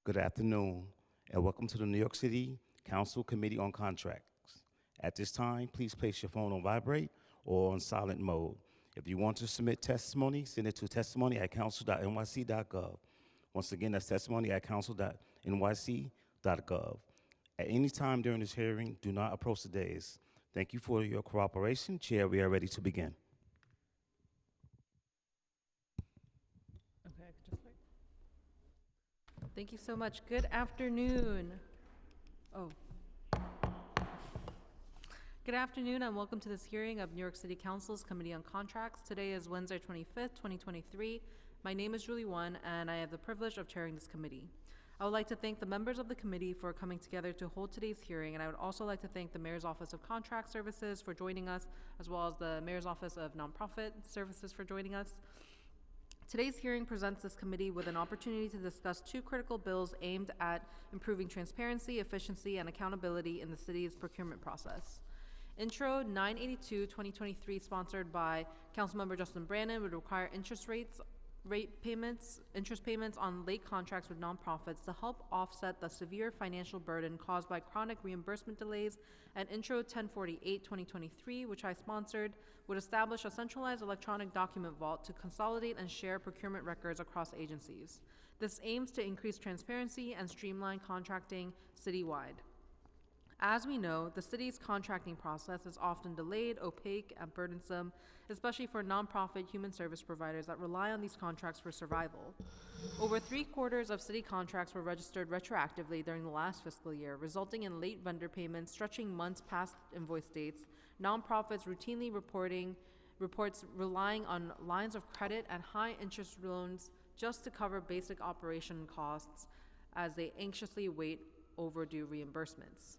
Good afternoon, and welcome to the New York City Council Committee on Contracts. At this time, please place your phone on vibrate or on silent mode. If you want to submit testimony, send it to testimony@council.nyc.gov. Once again, that's testimony@council.nyc.gov. At any time during this hearing, do not approach the dais. Thank you for your cooperation. Chair, we are ready to begin. Okay, I could just wait. Thank you so much. Good afternoon. Good afternoon and welcome to this hearing of New York City Council's Committee on Contracts. Today is Wednesday, 25th, 2023. My name is Julie Won and I have the privilege of chairing this committee. I would like to thank the members of the committee for coming together to hold today's hearing, and I would also like to thank the Mayor's Office of Contract Services for joining us, as well as the Mayor's Office of Nonprofit Services for joining us. Today's hearing presents this committee with an opportunity to discuss two critical bills aimed at improving transparency, efficiency, and accountability in the city's procurement process. Intro 982-2023, sponsored by Councilmember Justin Brannan, would require interest payments on late contracts with nonprofits to help offset the severe financial burden caused by chronic reimbursement delays. And Intro 1048-2023, which I sponsored, would establish a centralized electronic document vault to consolidate and share procurement records across agencies. This aims to increase transparency and streamline contracting citywide. As we know, the city's contracting process is often delayed, opaque, and burdensome, especially for nonprofit human service providers that rely on these contracts for survival. Over 3/4 of city contracts were registered retroactively during the last fiscal year, resulting in late vendor payments stretching months past invoice dates, nonprofits routinely reports relying on lines of credit and high interest loans just to cover basic operation costs as they anxiously wait overdue reimbursements.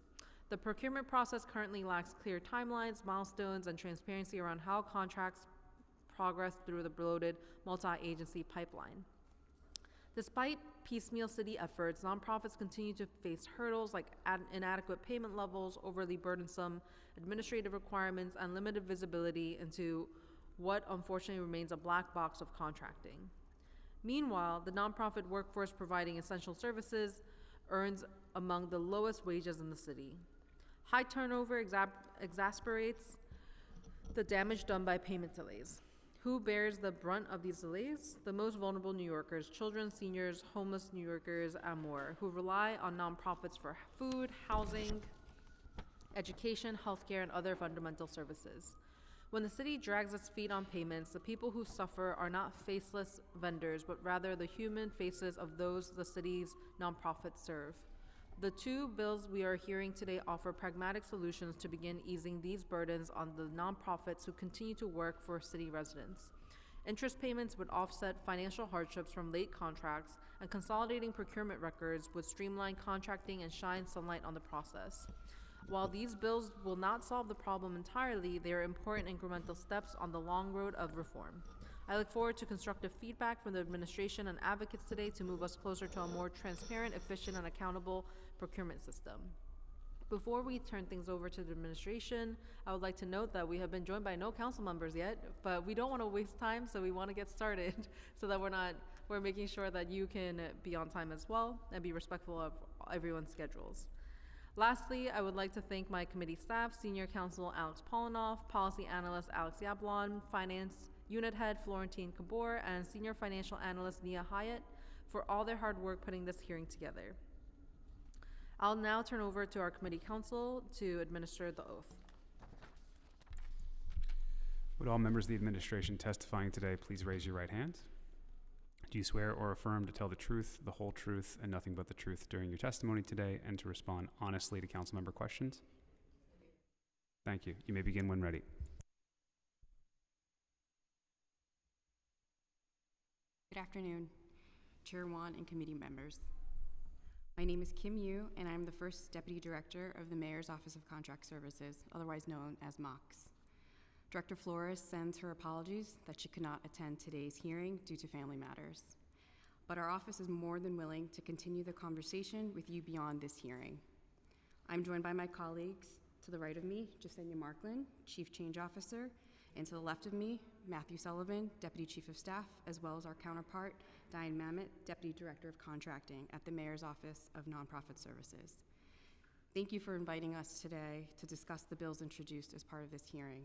The procurement process currently lacks clear timelines, milestones, and transparency around how contracts progress through the bloated multi-agency pipeline. Despite piecemeal city efforts, nonprofits continue to face hurdles like inadequate payment levels, overly burdensome administrative requirements, and limited visibility into what unfortunately remains a black box of contracting. Meanwhile, the nonprofit workforce providing essential services earns among the lowest wages in the city. High turnover exasperates the damage done by payment delays. Who bears the brunt of these delays? The most vulnerable New Yorkers, children, seniors, homeless New Yorkers, and more, who rely on nonprofits for food, housing, education, healthcare, and other fundamental services. When the city drags its feet on payments, the people who suffer are not faceless vendors, but rather the human faces of those the city's nonprofits serve. The two bills we are hearing today offer pragmatic solutions to begin easing these burdens on the nonprofits who continue to work for city residents. Interest payments would offset financial hardships from late contracts, and consolidating procurement records would streamline contracting and shine sunlight on the process. While these bills will not solve the problem entirely, they are important incremental steps on the long road of reform. I look forward to constructive feedback from the administration and advocates today to move us closer to a more transparent, efficient, and accountable procurement system. Before we turn things over to the administration, I would like to note that we have been joined by no council members yet, but we don't want to waste time, so we want to get started so that we're making sure that you can be on time as well and be respectful of everyone's schedules. Lastly, I would like to thank my committee staff, Senior Counsel Alex Polinoff, Policy Analyst Alex Yablon, Finance Unit Head Florentine Cabor, and Senior Financial Analyst Nia Hyatt for all their hard work putting this hearing together. I'll now turn over to our committee counsel to administer the oath. Would all members of the administration testifying today please raise your right hand? Do you swear or affirm to tell the truth, the whole truth, and nothing but the truth during your testimony today, and to respond honestly to council member questions? Thank you. You may begin when ready. Good afternoon, Chair Won and committee members. My name is Kim Yu, and I'm the first Deputy Director of the Mayor's Office of Contract Services, otherwise known as MOCS. Director Flores sends her apologies that she could not attend today's hearing due to family matters. But our office is more than willing to continue the conversation with you beyond this hearing. I'm joined by my colleagues to the right of me, Jasenia Markland, Chief Change Officer, and to the left of me, Matthew Sullivan, Deputy Chief of Staff, as well as our counterpart, Diane Mamet, Deputy Director of Contracting at the Mayor's Office of Nonprofit Services. Thank you for inviting us today to discuss the bills introduced as part of this hearing.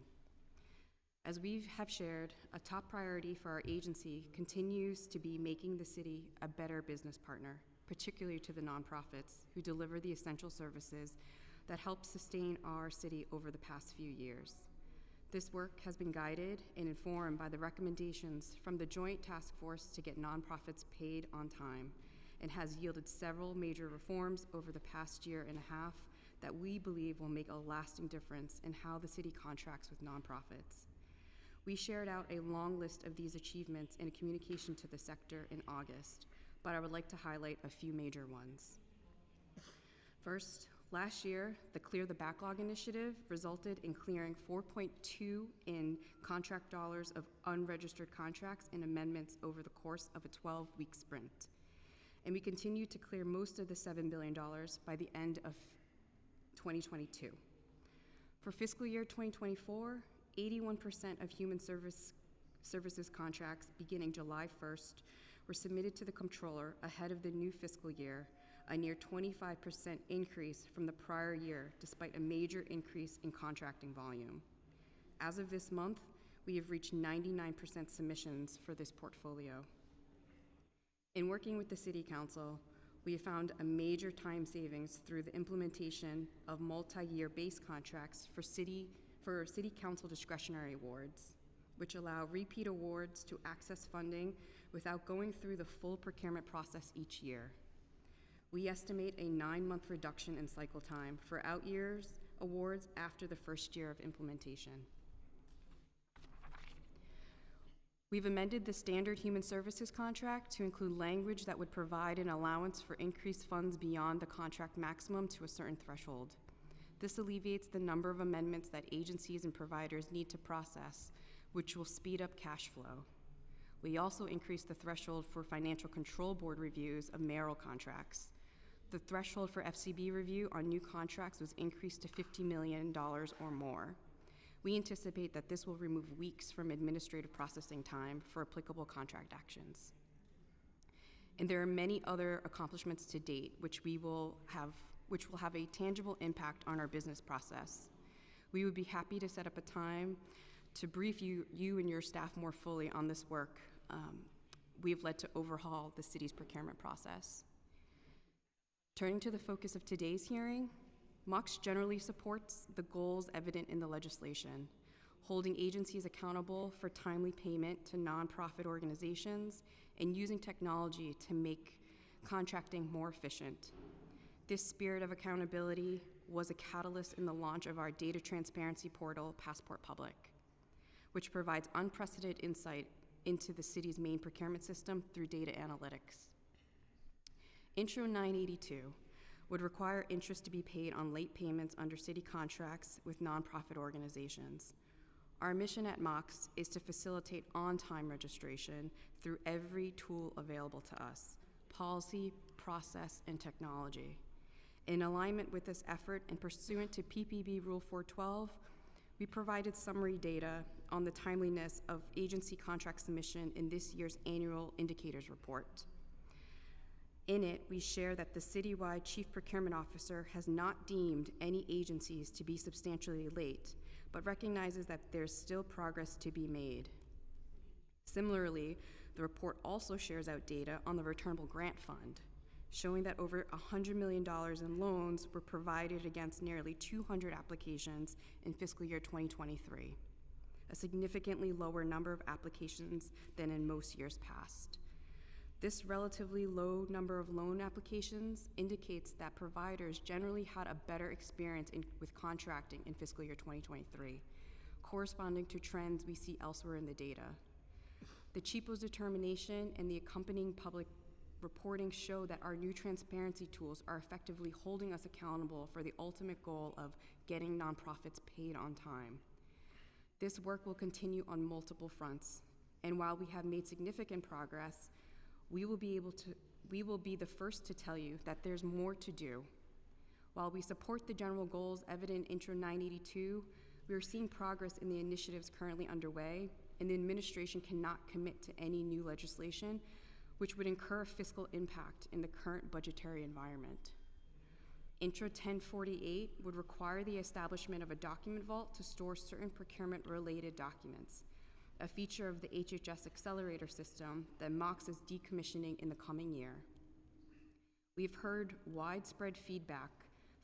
As we have shared, a top priority for our agency continues to be making the city a better business partner, particularly to the nonprofits who deliver the essential services that help sustain our city over the past few years. This work has been guided and informed by the recommendations from the Joint Task Force to get nonprofits paid on time, and has yielded several major reforms over the past year and a half that we believe will make a lasting difference in how the city contracts with nonprofits. We shared out a long list of these achievements in a communication to the sector in August, but I would like to highlight a few major ones. First, last year, the Clear the Backlog initiative resulted in clearing $4.2 in contract dollars of unregistered contracts and amendments over the course of a 12-week sprint. And we continue to clear most of the $7 billion by the end of 2022. For fiscal year 2024, 81% of human services contracts beginning July 1st were submitted to the Comptroller ahead of the new fiscal year, a near 25% increase from the prior year, despite a major increase in contracting volume. As of this month, we have reached 99% submissions for this portfolio. In working with the City Council, we have found a major time savings through the implementation of multi-year base contracts for City Council discretionary awards, which allow repeat awards to access funding without going through the full procurement process each year. We estimate a 9-month reduction in cycle time for out-years awards after the first year of implementation. We've amended the standard human services contract to include language that would provide an allowance for increased funds beyond the contract maximum to a certain threshold. This alleviates the number of amendments that agencies and providers need to process, which will speed up cash flow. We also increased the threshold for Financial Control Board reviews of mayoral contracts. The threshold for FCB review on new contracts was increased to $50 million or more. We anticipate that this will remove weeks from administrative processing time for applicable contract actions. And there are many other accomplishments to date which will have a tangible impact on our business process. We would be happy to set up a time to brief you and your staff more fully on this work. We have led to overhaul the city's procurement process. Turning to the focus of today's hearing, MOX generally supports the goals evident in the legislation, holding agencies accountable for timely payment to nonprofit organizations and using technology to make contracting more efficient. This spirit of accountability was a catalyst in the launch of our data transparency portal, Passport Public, which provides unprecedented insight into the city's main procurement system through data analytics. Intro 982 would require interest to be paid on late payments under city contracts with nonprofit organizations. Our mission at MOX is to facilitate on-time registration through every tool available to us: policy, process, and technology. In alignment with this effort and pursuant to PPB Rule 412, we provided summary data on the timeliness of agency contract submission in this year's annual indicators report. In it, we share that the citywide chief procurement officer has not deemed any agencies to be substantially late, but recognizes that there's still progress to be made. Similarly, the report also shares out data on the returnable grant fund, showing that over $100 million in loans were provided against nearly 200 applications in fiscal year 2023, a significantly lower number of applications than in most years past. This relatively low number of loan applications indicates that providers generally had a better experience with contracting in fiscal year 2023, corresponding to trends we see elsewhere in the data. The CHIPO's determination and the accompanying public reporting show that our new transparency tools are effectively holding us accountable for the ultimate goal of getting nonprofits paid on time. This work will continue on multiple fronts, and while we have made significant progress, we will be the first to tell you that there's more to do. While we support the general goals evident in Intro 982, we are seeing progress in the initiatives currently underway, and the administration cannot commit to any new legislation which would incur a fiscal impact in the current budgetary environment. Intro 1048 would require the establishment of a document vault to store certain procurement-related documents, a feature of the HHS Accelerator system that MOX is decommissioning in the coming year. We've heard widespread feedback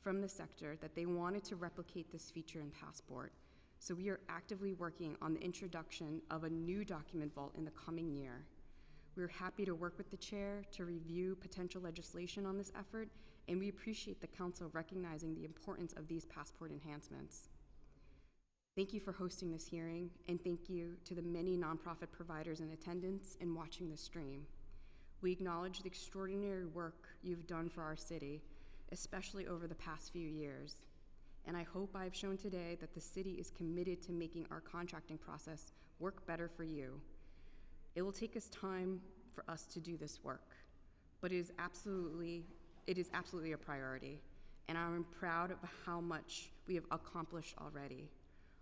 from the sector that they wanted to replicate this feature in Passport, so we are actively working on the introduction of a new document vault in the coming year. We're happy to work with the chair to review potential legislation on this effort, and we appreciate the council recognizing the importance of these Passport enhancements. Thank you for hosting this hearing, and thank you to the many nonprofit providers in attendance and watching the stream. We acknowledge the extraordinary work you've done for our city, especially over the past few years. And I hope I've shown today that the city is committed to making our contracting process work better for you. It will take us time for us to do this work, but it is absolutely a priority, and I'm proud of how much we have accomplished already.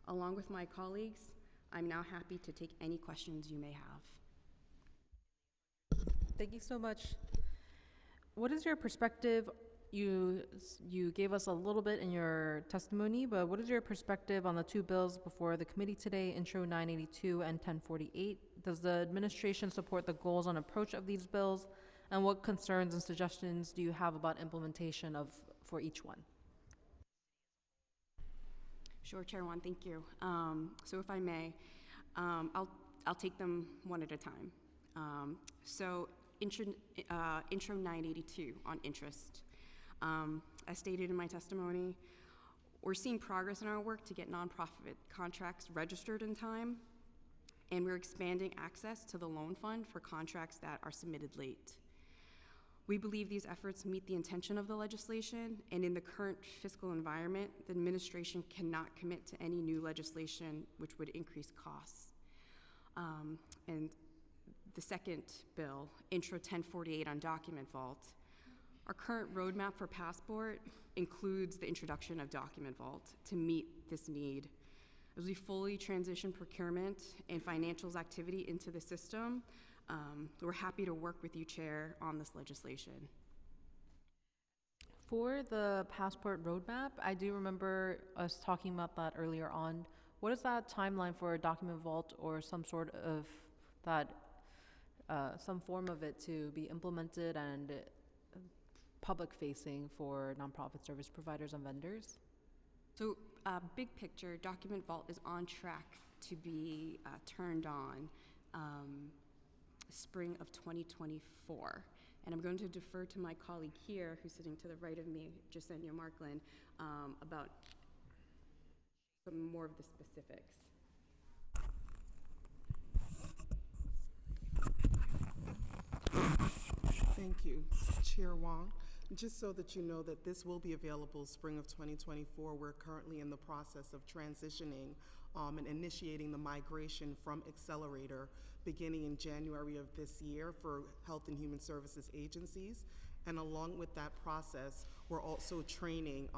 Along with my colleagues, I'm now happy to take any questions you may have. Thank you so much. What is your perspective? You gave us a little bit in your testimony, but what is your perspective on the two bills before the committee today, Intro 982 and 1048? Does the administration support the goals and approach of these bills? And what concerns and suggestions do you have about implementation for each one? Sure, Chair Wan, thank you. So if I may, I'll take them one at a time. So intro 982 on interest. As stated in my testimony, we're seeing progress in our work to get nonprofit contracts registered in time, and we're expanding access to the loan fund for contracts that are submitted late. We believe these efforts meet the intention of the legislation, and in the current fiscal environment, the administration cannot commit to any new legislation which would increase costs. And the second bill, Intro 1048 on Document Vault, our current roadmap for Passport includes the introduction of Document Vault to meet this need. As we fully transition procurement and financials activity into the system, we're happy to work with you, Chair, on this legislation. For the Passport roadmap, I do remember us talking about that earlier on. What is that timeline for a document vault or some sort of that, some form of it to be implemented and public-facing for nonprofit service providers and vendors? So, big picture, Document Vault is on track to be turned on spring of 2024. And I'm going to defer to my colleague here, who's sitting to the right of me, Jasenia Markland, about some more of the specifics. Thank you, Chair Wong. Just so that you know that this will be available spring of 2024, we're currently in the process of transitioning and initiating the migration from Accelerator beginning in January of this year for health and human services agencies. And along with that process, we're also training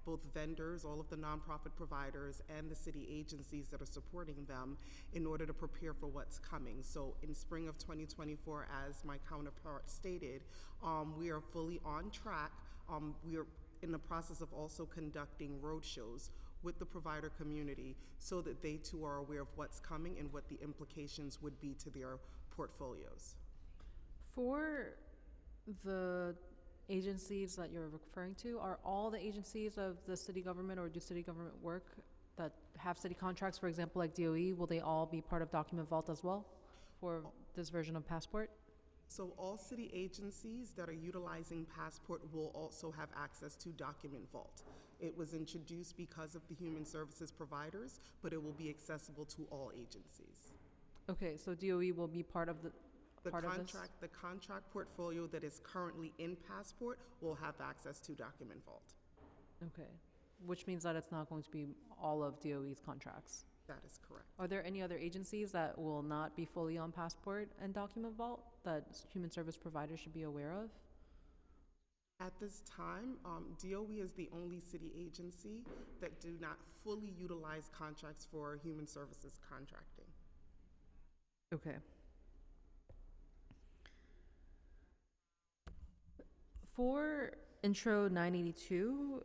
both vendors, all of the nonprofit providers, and the city agencies that are supporting them in order to prepare for what's coming. So in spring of 2024, as my counterpart stated, we are fully on track. We are in the process of also conducting roadshows with the provider community so that they too are aware of what's coming and what the implications would be to their portfolios. For the agencies that you're referring to, are all the agencies of the city government or do city government work that have city contracts, for example, like DOE, will they all be part of Document Vault as well for this version of Passport? So all city agencies that are utilizing Passport will also have access to Document Vault. It was introduced because of the human services providers, but it will be accessible to all agencies. Okay, so DOE will be part of the The contract portfolio that is currently in Passport will have access to Document Vault. Okay, which means that it's not going to be all of DOE's contracts. That is correct. Are there any other agencies that will not be fully on Passport and Document Vault that human service providers should be aware of? At this time, DOE is the only city agency that do not fully utilize contracts for human services contracting. Okay. For intro 982,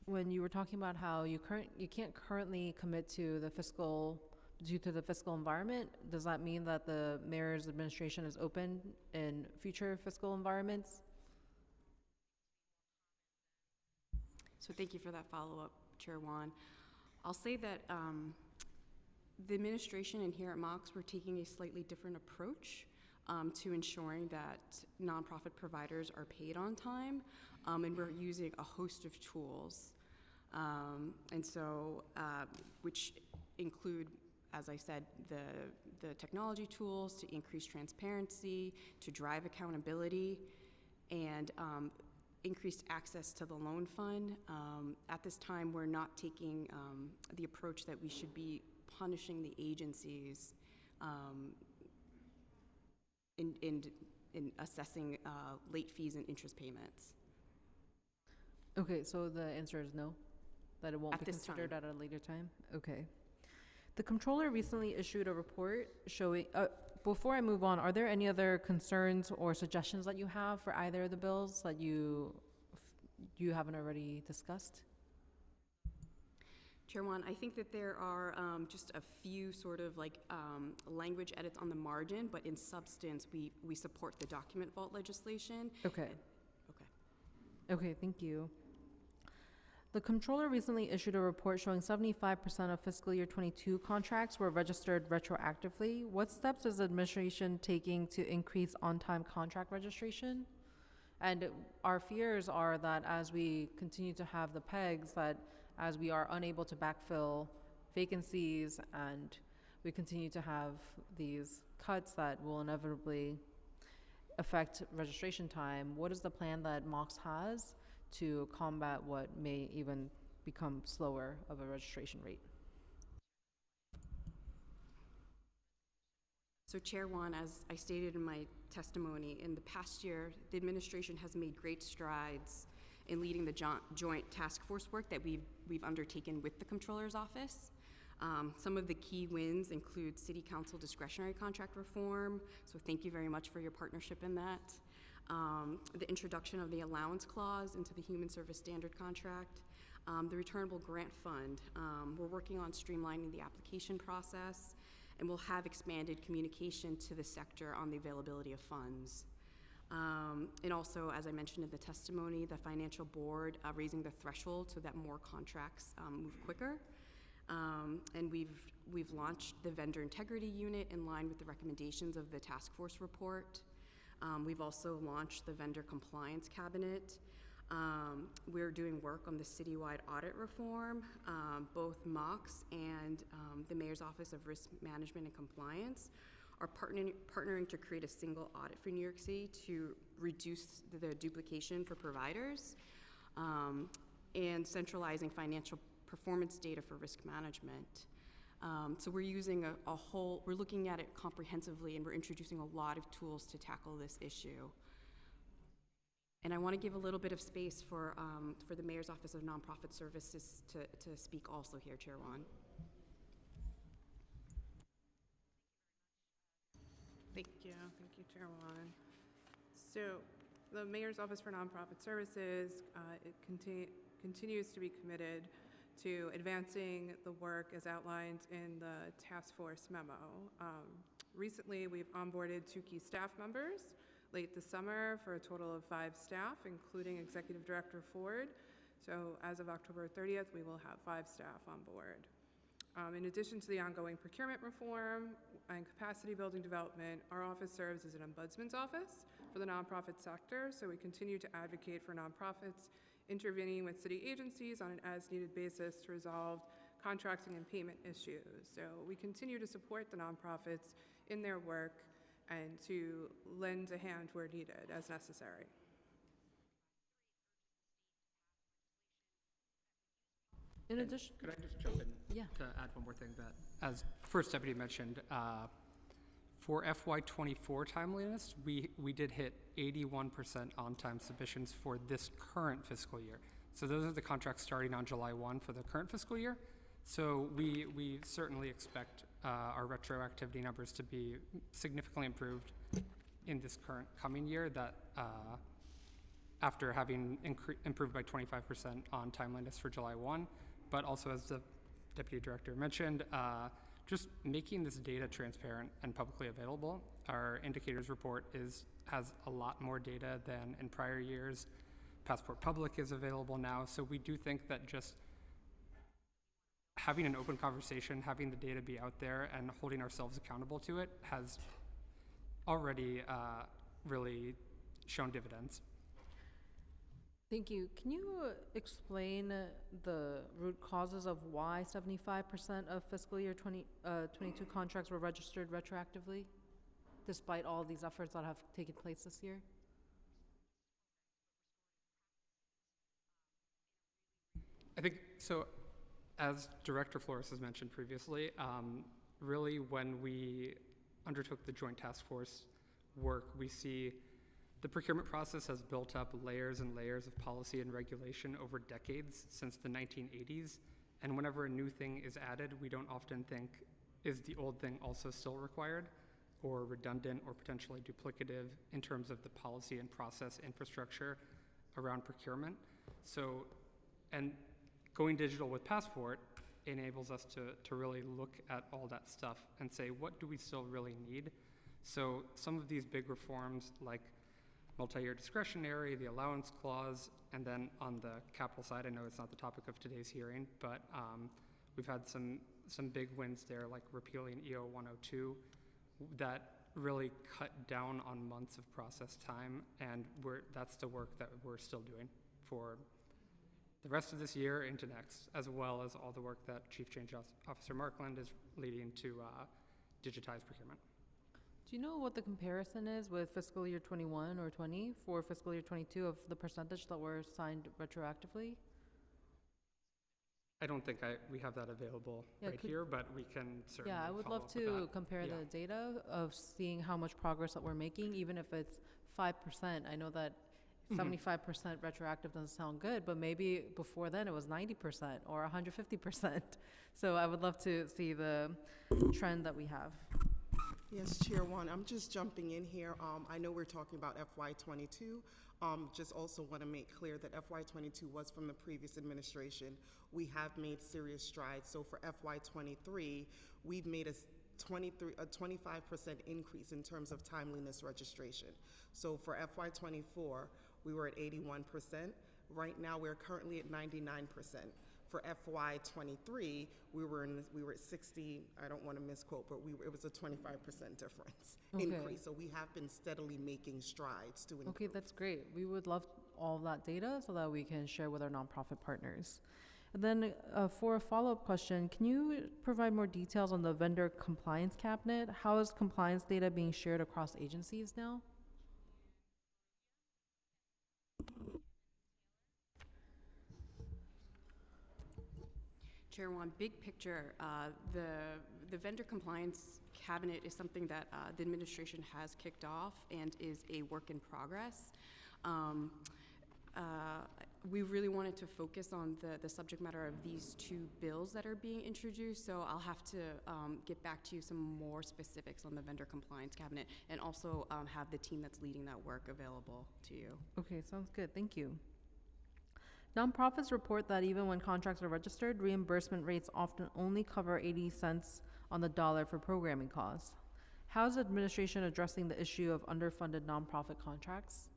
when you were talking about how you can't currently commit to the fiscal due to the fiscal environment, does that mean that the mayor's administration is open in future fiscal environments? So thank you for that follow-up, Chair Wan. I'll say that the administration and here at Mox, we're taking a slightly different approach to ensuring that nonprofit providers are paid on time, and we're using a host of tools, which include, as I said, the technology tools to increase transparency, to drive accountability, and increased access to the loan fund. At this time, we're not taking the approach that we should be punishing the agencies in assessing late fees and interest payments. Okay, so the answer is no, that it won't At be this considered time. at a later time? Okay. The comptroller recently issued a report showing, before I move on, are there any other concerns or suggestions that you have for either of the bills that you haven't already discussed? Chair Wan, I think that there are just a few sort of like language edits on the margin, but in substance, we support the document vault legislation. Okay. Okay. Okay, thank you. The comptroller recently issued a report showing 75% of fiscal year 22 contracts were registered retroactively. What steps is the administration taking to increase on-time contract registration? And our fears are that as we continue to have the pegs, that as we are unable to backfill vacancies and we continue to have these cuts that will inevitably affect registration time, what is the plan that Mox has to combat what may even become slower of a registration rate? So Chair Wan, as I stated in my testimony, in the past year, the administration has made great strides in leading the joint task force work that we've undertaken with the Comptroller's Office. Some of the key wins include City Council discretionary contract reform, so thank you very much for your partnership in that. The introduction of the allowance clause into the Human Service Standard Contract, the returnable grant fund. We're working on streamlining the application process, and we'll have expanded communication to the sector on the availability of funds. And also, as I mentioned in the testimony, the financial board raising the threshold so that more contracts move quicker. And we've launched the vendor integrity unit in line with the recommendations of the task force report. We've also launched the vendor compliance cabinet. We're doing work on the citywide audit reform. Both Mox and the Mayor's Office of Risk Management and Compliance are partnering to create a single audit for New York City to reduce the duplication for providers, and centralizing financial performance data for risk management. So we're using we're looking at it comprehensively, and we're introducing a lot of tools to tackle this issue. And I want to give a little bit of space for the Mayor's Office of Nonprofit Services to speak also here, Chair Wan. Thank you, Chair Wan. So the Mayor's Office for Nonprofit Services continues to be committed to advancing the work as outlined in the task force memo. Recently, we've onboarded 2 key staff members late this summer for a total of 5 staff, including Executive Director Ford. So as of October 30th, we will have 5 staff on board. In addition to the ongoing procurement reform and capacity building development, our office serves as an ombudsman's office for the nonprofit sector, so we continue to advocate for nonprofits intervening with city agencies on an as-needed basis to resolve contracting and payment issues. So we continue to support the nonprofits in their work and to lend a hand where needed as necessary. In addition, Could I just jump in yeah. to add one more thing that, as First Deputy mentioned, for FY24 timeliness, we did hit 81% on-time submissions for this current fiscal year. So those are the contracts starting on July 1 for the current fiscal year. So we certainly expect our retroactivity numbers to be significantly improved in this current coming year. That after having improved by 25% on timeliness for July 1, but also as the Deputy Director mentioned, just making this data transparent and publicly available. Our indicators report has a lot more data than in prior years. Passport Public is available now, so we do think that just having an open conversation, having the data be out there, and holding ourselves accountable to it has already really shown dividends. Thank you. Can you explain the root causes of why 75% of fiscal year 2022 contracts were registered retroactively, despite all these efforts that have taken place this year? I think so. As Director Flores has mentioned previously, really when we undertook the Joint Task Force work, we see the procurement process has built up layers and layers of policy and regulation over decades since the 1980s. And whenever a new thing is added, we don't often think, is the old thing also still required or redundant or potentially duplicative in terms of the policy and process infrastructure around procurement. So, and going digital with Passport enables us to really look at all that stuff and say, what do we still really need? So some of these big reforms like multi-year discretionary, the allowance clause, and then on the capital side, I know it's not the topic of today's hearing, but we've had some big wins there, like repealing EO 102, that really cut down on months of process time, and that's the work that we're still doing for the rest of this year into next, as well as all the work that Chief Change Officer Markland is leading to digitize procurement. Do you know what the comparison is with fiscal year 21 or 20 for fiscal year 22 of the percentage that were signed retroactively? I don't think we have that available here, but we can certainly Yeah, I would love to compare the data of seeing how much progress that we're making, even if it's 5%. I know that 75% retroactive doesn't sound good, but maybe before then it was 90% or 150%. So I would love to see the trend that we have. Yes, Chair Wan, I'm just jumping in here. I know we're talking about FY22. Just also want to make clear that FY22 was from the previous administration. We have made serious strides. So for FY23, we've made a 25% increase in terms of timeliness registration. So for FY24, we were at 81%. Right now, we're currently at 99%. For FY23, we were at 60. I don't want to misquote, but it was a 25% difference increase. So we have been steadily making strides to improve. Okay, that's great. We would love all that data so that we can share with our nonprofit partners. And then for a follow-up question, can you provide more details on the vendor compliance cabinet? How is compliance data being shared across agencies now? Chair Wan, big picture, the vendor compliance cabinet is something that the administration has kicked off and is a work in progress. We really wanted to focus on the subject matter of these two bills that are being introduced, so I'll have to get back to you some more specifics on the vendor compliance cabinet and also have the team that's leading that work available to you. Okay, sounds good. Thank you. Nonprofits report that even when contracts are registered, reimbursement rates often only cover 80 cents on the dollar for programming costs. How is the administration addressing the issue of underfunded nonprofit contracts?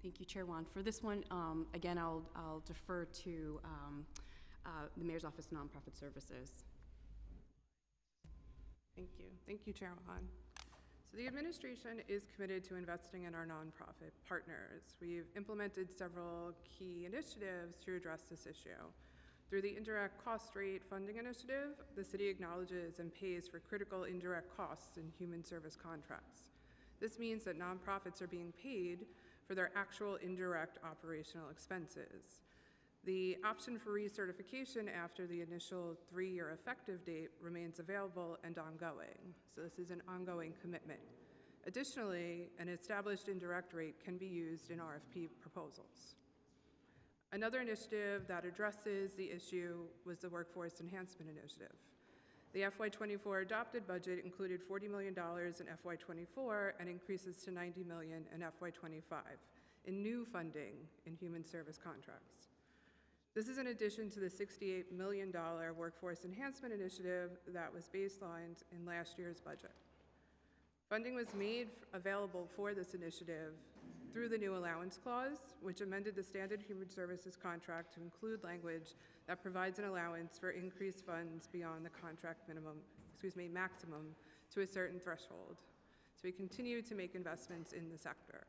Thank you, Chair Wan. For this one, again, I'll defer to the Mayor's Office of Nonprofit Services. Thank you, Chair Wan. So the administration is committed to investing in our nonprofit partners. We've implemented several key initiatives to address this issue. Through the Indirect Cost Rate Funding Initiative, the city acknowledges and pays for critical indirect costs in human service contracts. This means that nonprofits are being paid for their actual indirect operational expenses. The option for recertification after the initial 3-year effective date remains available and ongoing. So this is an ongoing commitment. Additionally, an established indirect rate can be used in RFP proposals. Another initiative that addresses the issue was the Workforce Enhancement Initiative. The FY24 adopted budget included $40 million in FY24 and increases to $90 million in FY25. in new funding in human service contracts. This is in addition to the $68 million Workforce Enhancement Initiative that was baselined in last year's budget. Funding was made available for this initiative through the new allowance clause, which amended the standard human services contract to include language that provides an allowance for increased funds beyond the contract maximum to a certain threshold. So we continue to make investments in the sector.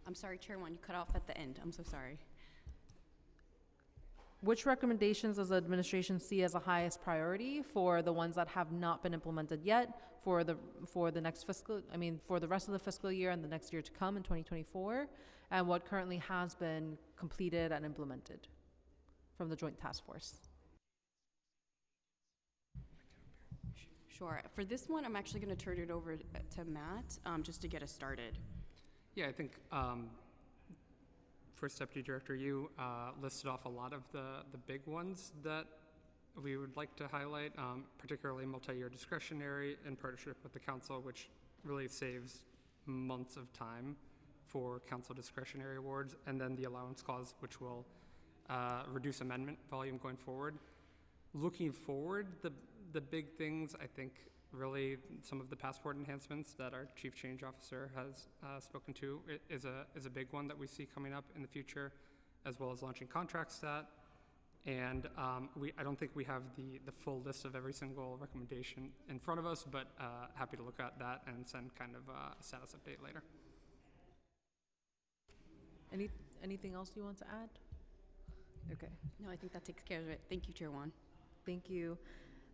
I'm sorry, Chair Wan, you cut off at the end. I'm so sorry. Which recommendations does the administration see as the highest priority for the ones that have not been implemented yet for the next fiscal, for the rest of the fiscal year and the next year to come in 2024, and what currently has been completed and implemented from the Joint Task Force? Sure. For this one, I'm actually going to turn it over to Matt, just to get us started. Yeah, I think First Deputy Director, you listed off a lot of the big ones that we would like to highlight, particularly multi-year discretionary in partnership with the council, which really saves months of time for council discretionary awards, and then the allowance clause, which will reduce amendment volume going forward. Looking forward, the big things, I think, really some of the passport enhancements that our Chief Change Officer has spoken to is a big one that we see coming up in the future, as well as launching ContractStat. And I don't think we have the full list of every single recommendation in front of us, but happy to look at that and send kind of a status update later. Anything else you want to add? Okay. No, I think that takes care of it. Thank you, Chair Wan. Thank you.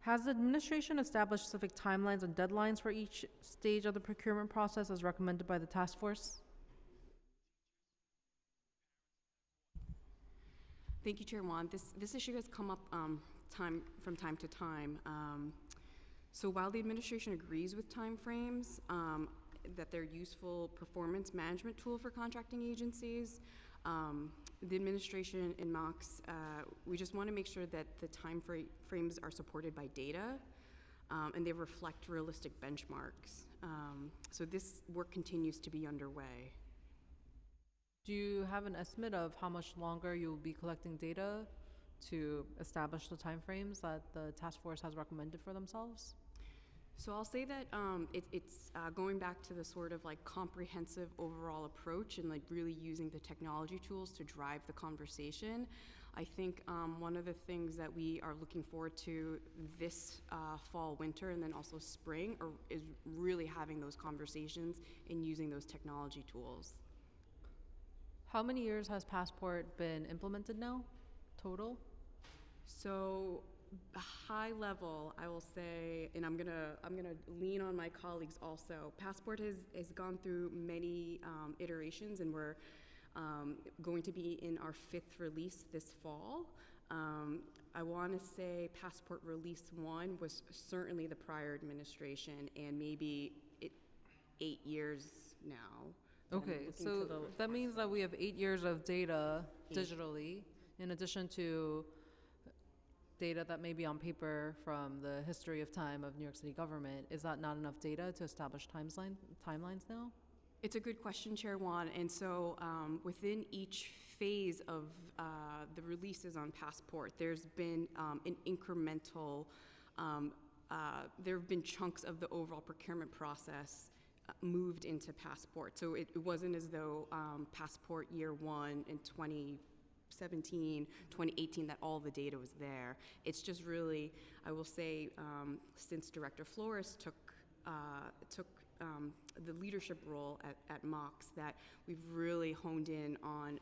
Has the administration established specific timelines and deadlines for each stage of the procurement process as recommended by the task force? Thank you, Chair Wan. This issue has come up from time to time. So while the administration agrees with timeframes, that they're useful performance management tool for contracting agencies, the administration in MOX, we just want to make sure that the time frames are supported by data and they reflect realistic benchmarks. So this work continues to be underway. Do you have an estimate of how much longer you'll be collecting data to establish the timeframes that the task force has recommended for themselves? So I'll say that it's going back to the sort of like comprehensive overall approach and like really using the technology tools to drive the conversation. I think one of the things that we are looking forward to this fall, winter, and then also spring is really having those conversations and using those technology tools. How many years has Passport been implemented now, total? So high level, I will say, and I'm gonna lean on my colleagues also. Passport has gone through many iterations, and we're going to be in our 5th release this fall. I want to say Passport Release 1 was certainly the prior administration, and maybe 8 years now. Okay, so that means that we have 8 years of data digitally, in addition to data that may be on paper from the history of time of New York City government. Is that not enough data to establish timelines now? It's a good question, Chair Wan. And so within each phase of the releases on Passport, there's been an incremental, there have been chunks of the overall procurement process moved into Passport. So it wasn't as though Passport year 1 in 2017, 2018, that all the data was there. It's just really, I will say, since Director Flores took the leadership role at MOX, that we've really honed in on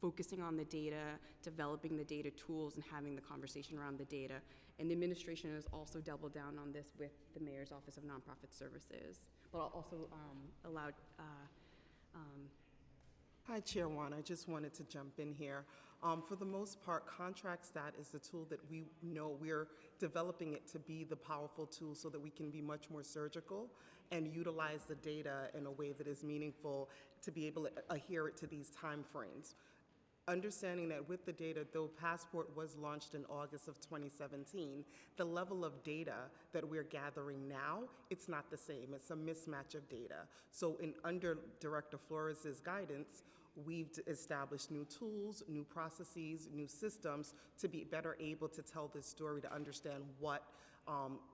focusing on the data, developing the data tools, and having the conversation around the data. And the administration has also doubled down on this with the Mayor's Office of Nonprofit Services, but also allowed Hi, Chair Wan. I just wanted to jump in here. For the most part, ContractStat is the tool that we know we're developing it to be the powerful tool so that we can be much more surgical and utilize the data in a way that is meaningful to be able to adhere it to these timeframes. Understanding that with the data, though Passport was launched in August of 2017, the level of data that we're gathering now, it's not the same. It's a mismatch of data. So under Director Flores' guidance, we've established new tools, new processes, new systems to be better able to tell this story, to understand what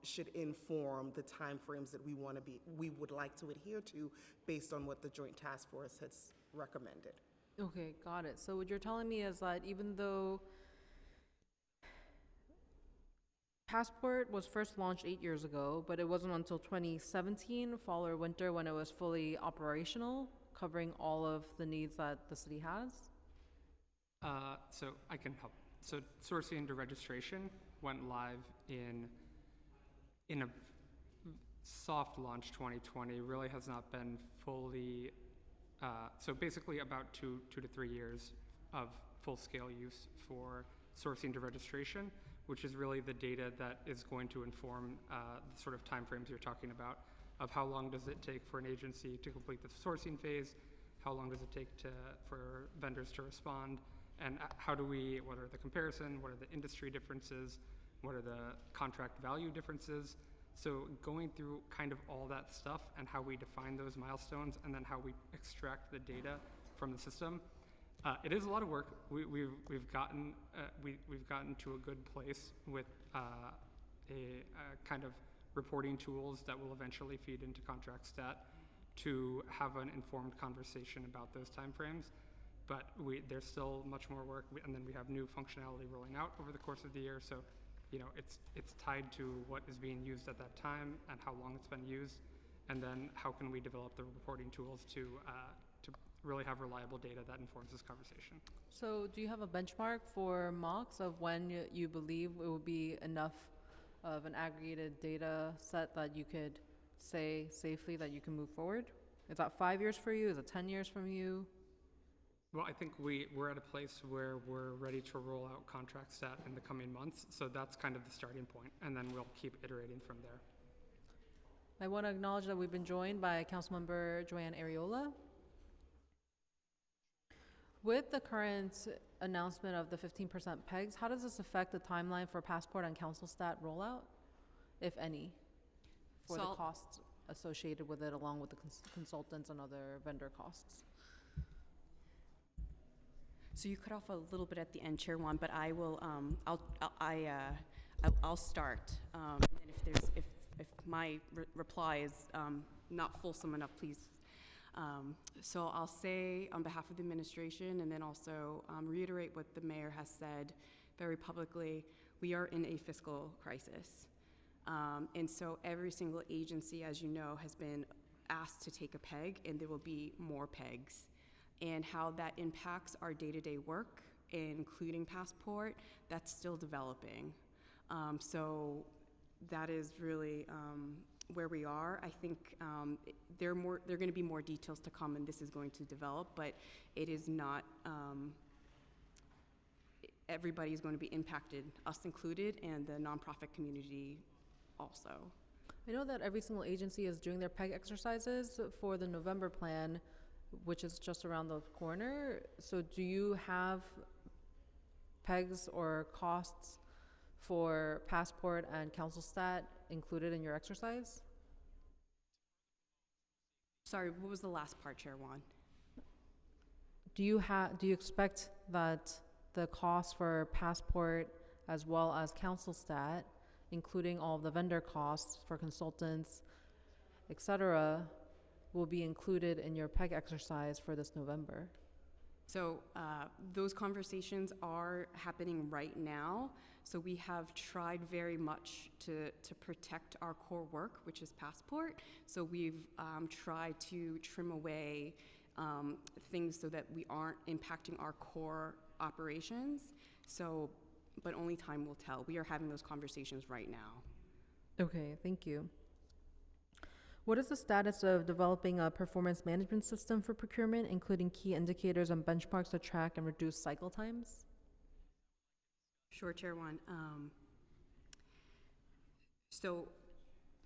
should inform the timeframes that we would like to adhere to based on what the Joint Task Force has recommended. Okay, got it. So what you're telling me is that even though Passport was first launched 8 years ago, but it wasn't until 2017, fall or winter, when it was fully operational, covering all of the needs that the city has? So I can help. So sourcing into registration went live in a soft launch 2020, really has not been fully, so basically about two to 3 years of full-scale use for sourcing to registration, which is really the data that is going to inform the sort of timeframes you're talking about, of how long does it take for an agency to complete the sourcing phase, how long does it take for vendors to respond, and what are the comparison, what are the industry differences, what are the contract value differences. So going through kind of all that stuff and how we define those milestones and then how we extract the data from the system, it is a lot of work. We've gotten to a good place with a kind of reporting tools that will eventually feed into ContractStat to have an informed conversation about those timeframes. But there's still much more work, and then we have new functionality rolling out over the course of the year. So, it's tied to what is being used at that time and how long it's been used, and then how can we develop the reporting tools to really have reliable data that informs this conversation. So do you have a benchmark for mocks of when you believe it would be enough of an aggregated data set that you could say safely that you can move forward? Is that 5 years for you? Is it 10 years from you? Well, I think we're at a place where we're ready to roll out ContractStat in the coming months, so that's kind of the starting point, and then we'll keep iterating from there. I want to acknowledge that we've been joined by Councilmember Joanne Ariola. With the current announcement of the 15% PEGs, how does this affect the timeline for Passport and CouncilStat rollout, if any, for the costs associated with it, along with the consultants and other vendor costs? So you cut off a little bit at the end, Chair Wan, but I will. I'll start. And then if my reply is not fulsome enough, please. So I'll say on behalf of the administration, and then also reiterate what the mayor has said very publicly. We are in a fiscal crisis, and so every single agency, as you know, has been asked to take a PEG, and there will be more PEGs. And how that impacts our day-to-day work, including Passport, that's still developing. So that is really where we are. I think there are going to be more details to come, and this is going to develop, but it is not, everybody is going to be impacted, us included, and the nonprofit community also. I know that every single agency is doing their PEG exercises for the November plan, which is just around the corner. So do you have PEGs or costs for Passport and CouncilStat included in your exercise? Sorry, what was the last part, Chair Wan? Do you expect that the costs for Passport as well as CouncilStat, including all of the vendor costs for consultants, et cetera, will be included in your PEG exercise for this November? So those conversations are happening right now. So we have tried very much to protect our core work, which is Passport. So we've tried to trim away things so that we aren't impacting our core operations. So, but only time will tell. We are having those conversations right now. Okay, thank you. What is the status of developing a performance management system for procurement, including key indicators and benchmarks to track and reduce cycle times? Sure, Chair One. So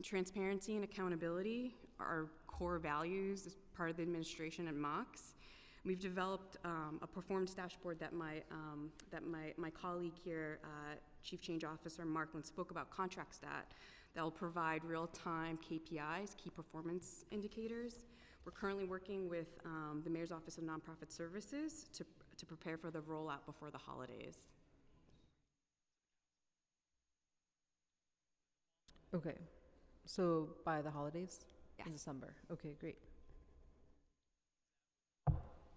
transparency and accountability are core values as part of the administration at MOX. We've developed a performance dashboard that my colleague here, Chief Change Officer Markland, spoke about ContractStat, that will provide real-time KPIs, key performance indicators. We're currently working with the Mayor's Office of Nonprofit Services to prepare for the rollout before the holidays. Okay, so by the holidays? In Yes. December. Okay, great.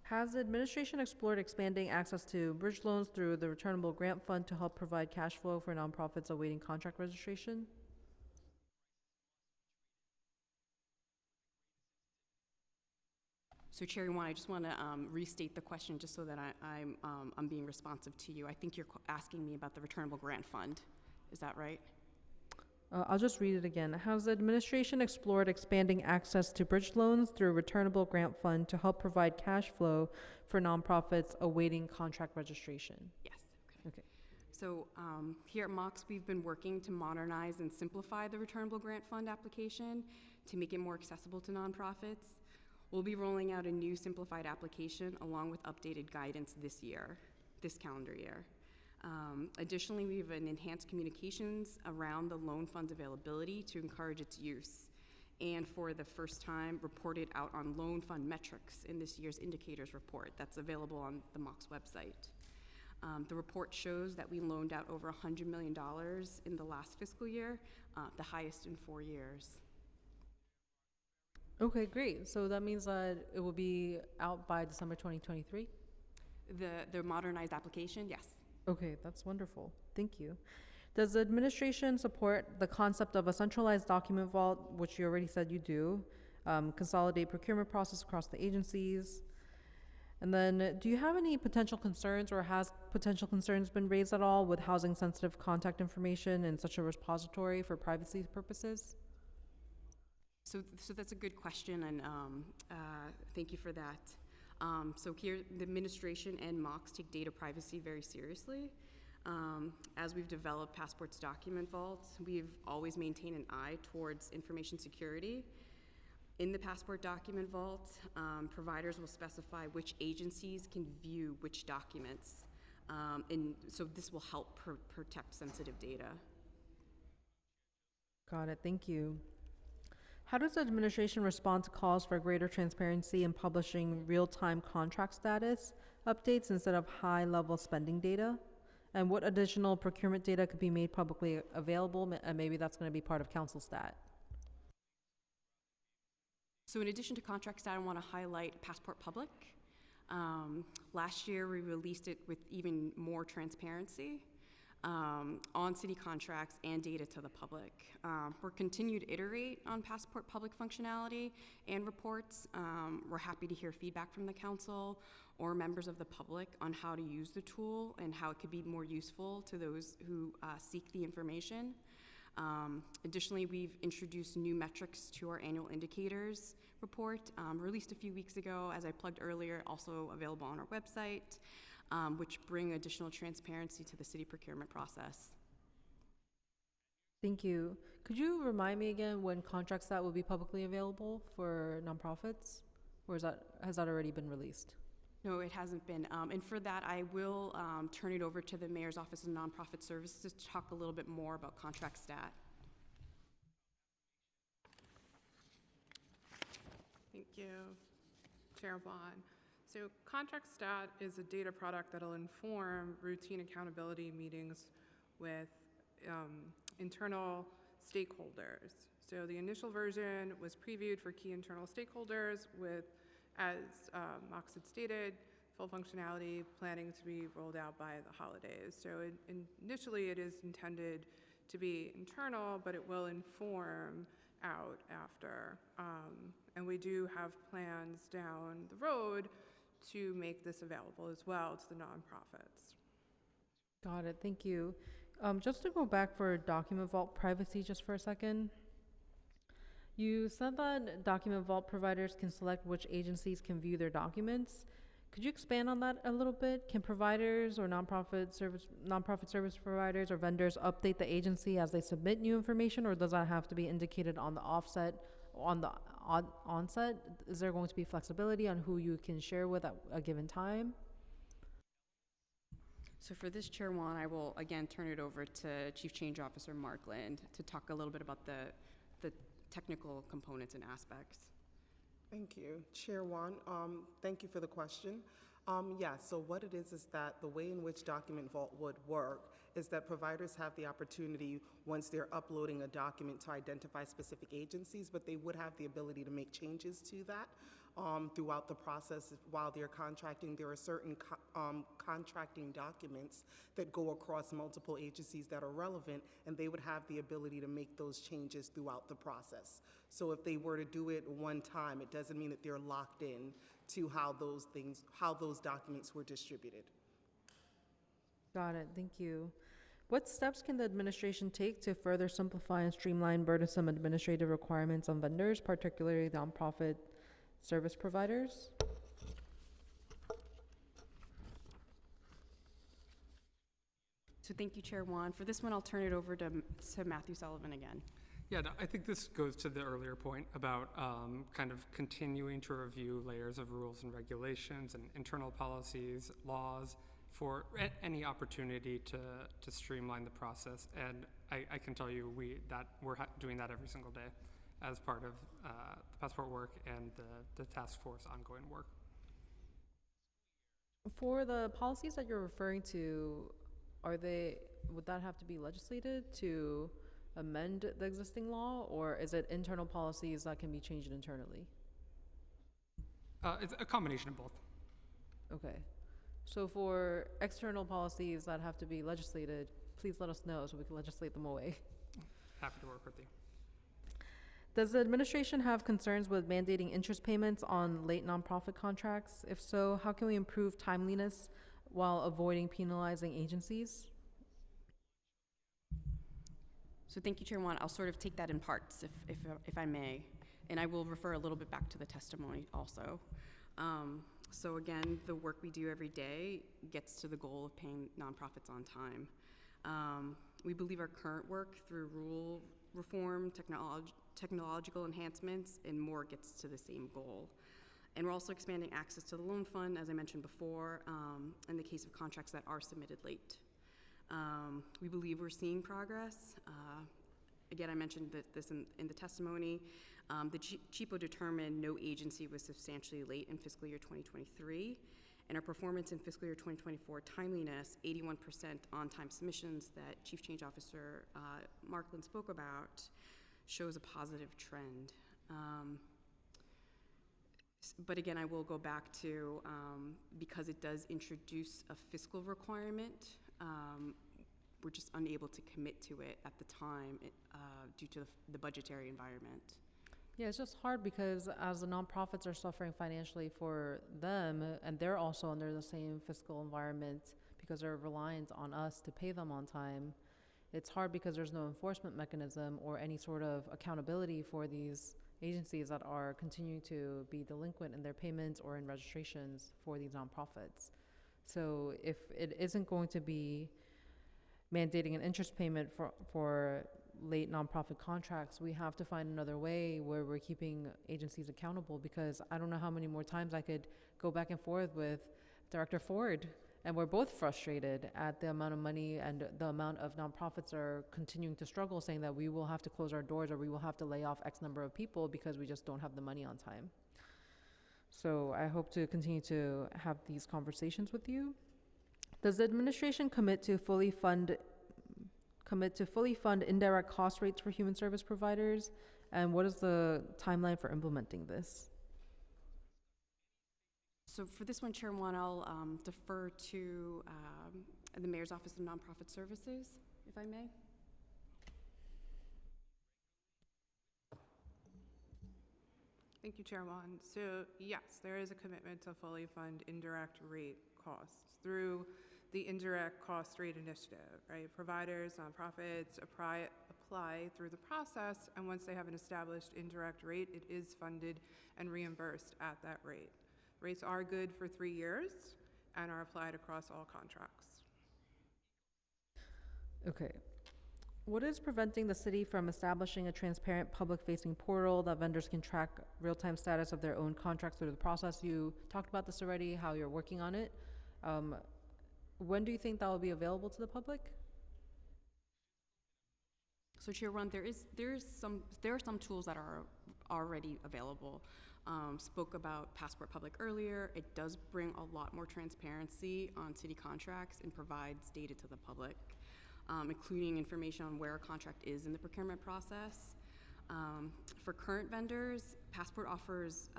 Has the administration explored expanding access to bridge loans through the returnable grant fund to help provide cash flow for nonprofits awaiting contract registration? So Chair Yuan, I just want to restate the question just so that I'm being responsive to you. I think you're asking me about the returnable grant fund. Is that right? I'll just read it again. Has the administration explored expanding access to bridge loans through a returnable grant fund to help provide cash flow for nonprofits awaiting contract registration? Yes. Okay. So here at MOX, we've been working to modernize and simplify the returnable grant fund application to make it more accessible to nonprofits. We'll be rolling out a new simplified application along with updated guidance this calendar year. Additionally, we have an enhanced communications around the loan fund's availability to encourage its use, and for the first time reported out on loan fund metrics in this year's indicators report that's available on the MOX website. The report shows that we loaned out over $100 million in the last fiscal year, the highest in 4 years. Okay, great. So that means that it will be out by December 2023? The modernized application, yes. Okay, that's wonderful. Thank you. Does the administration support the concept of a centralized document vault, which you already said you do, consolidate procurement process across the agencies? And then, do you have any potential concerns, or has potential concerns been raised at all with housing sensitive contact information in such a repository for privacy purposes? So that's a good question, and thank you for that. So here, the administration and MOX take data privacy very seriously. As we've developed Passport's document vaults, we've always maintained an eye towards information security. In the Passport document vault, providers will specify which agencies can view which documents, and so this will help protect sensitive data. Got it. Thank you. How does the administration respond to calls for greater transparency in publishing real-time contract status updates instead of high-level spending data? And what additional procurement data could be made publicly available? And maybe that's going to be part of council stat. So in addition to ContractStat, I want to highlight Passport Public. Last year, we released it with even more transparency on city contracts and data to the public. We're continuing to iterate on Passport Public functionality and reports. We're happy to hear feedback from the council or members of the public on how to use the tool and how it could be more useful to those who seek the information. Additionally, we've introduced new metrics to our annual indicators report, released a few weeks ago, as I plugged earlier, also available on our website, which bring additional transparency to the city procurement process. Thank you. Could you remind me again when contracts that will be publicly available for nonprofits? Or has that already been released? No, it hasn't been. And for that, I will turn it over to the Mayor's Office of Nonprofit Services to talk a little bit more about ContractStat. Thank you, Chair Vaughn. So ContractStat is a data product that'll inform routine accountability meetings with internal stakeholders. So the initial version was previewed for key internal stakeholders with, as Mox had stated, full functionality planning to be rolled out by the holidays. So initially it is intended to be internal, but it will inform out after. And we do have plans down the road to make this available as well to the nonprofits. Got it. Thank you. Just to go back for document vault privacy just for a second. You said that document vault providers can select which agencies can view their documents. Could you expand on that a little bit? Can providers or nonprofit service providers or vendors update the agency as they submit new information, or does that have to be indicated on the onset? Is there going to be flexibility on who you can share with at a given time? So for this, Chair Wan, I will again turn it over to Chief Change Officer Mark Lind to talk a little bit about the technical components and aspects. Thank you. Chair Wan, thank you for the question. Yeah, so what it is that the way in which Document Vault would work is that providers have the opportunity, once they're uploading a document, to identify specific agencies, but they would have the ability to make changes to that throughout the process while they're contracting. There are certain contracting documents that go across multiple agencies that are relevant, and they would have the ability to make those changes throughout the process. So if they were to do it one time, it doesn't mean that they're locked in to how those documents were distributed. Got it. Thank you. What steps can the administration take to further simplify and streamline burdensome administrative requirements on vendors, particularly nonprofit service providers? So thank you, Chair Wan. For this one, I'll turn it over to Matthew Sullivan again. Yeah, no, I think this goes to the earlier point about kind of continuing to review layers of rules and regulations and internal policies, laws, for any opportunity to streamline the process. And I can tell you we're doing that every single day as part of the passport work and the task force ongoing work. For the policies that you're referring to, would that have to be legislated to amend the existing law, or is it internal policies that can be changed internally? It's a combination of both. Okay. So for external policies that have to be legislated, please let us know so we can legislate them away. Happy to work with you. Does the administration have concerns with mandating interest payments on late nonprofit contracts? If so, how can we improve timeliness while avoiding penalizing agencies? So thank you, Chair Wan. I'll sort of take that in parts, if I may, and I will refer a little bit back to the testimony also. So again, the work we do every day gets to the goal of paying nonprofits on time. We believe our current work through rule reform, technological enhancements, and more gets to the same goal. And we're also expanding access to the loan fund, as I mentioned before, in the case of contracts that are submitted late. We believe we're seeing progress. Again, I mentioned this in the testimony. The CHIPO determined no agency was substantially late in fiscal year 2023, and our performance in fiscal year 2024 timeliness, 81% on-time submissions that Chief Change Officer Mark Lind spoke about, shows a positive trend. But again, I will go back to, because it does introduce a fiscal requirement, we're just unable to commit to it at the time due to the budgetary environment. Yeah, it's just hard because as the nonprofits are suffering financially for them, and they're also under the same fiscal environment because they're reliant on us to pay them on time, it's hard because there's no enforcement mechanism or any sort of accountability for these agencies that are continuing to be delinquent in their payments or in registrations for these nonprofits. So if it isn't going to be mandating an interest payment for late nonprofit contracts, we have to find another way where we're keeping agencies accountable, because I don't know how many more times I could go back and forth with Director Ford, and we're both frustrated at the amount of money and the amount of nonprofits are continuing to struggle, saying that we will have to close our doors or we will have to lay off X number of people because we just don't have the money on time. So I hope to continue to have these conversations with you. Does the administration commit to fully fund indirect cost rates for human service providers? And what is the timeline for implementing this? So for this one, Chair Wan, I'll defer to the Mayor's Office of Nonprofit Services, if I may. Thank you, Chair Wan. So yes, there is a commitment to fully fund indirect rate costs through the Indirect Cost Rate Initiative, right? Providers, nonprofits apply apply through the process, and once they have an established indirect rate, it is funded and reimbursed at that rate. Rates are good for 3 years and are applied across all contracts. Okay. What is preventing the city from establishing a transparent public-facing portal that vendors can track real-time status of their own contracts through the process? You talked about this already, how you're working on it. When do you think that will be available to the public? So Chair Ron, there are some tools that are already available. Spoke about Passport Public earlier. It does bring a lot more transparency on city contracts and provides data to the public, including information on where a contract is in the procurement process. For current vendors, Passport offers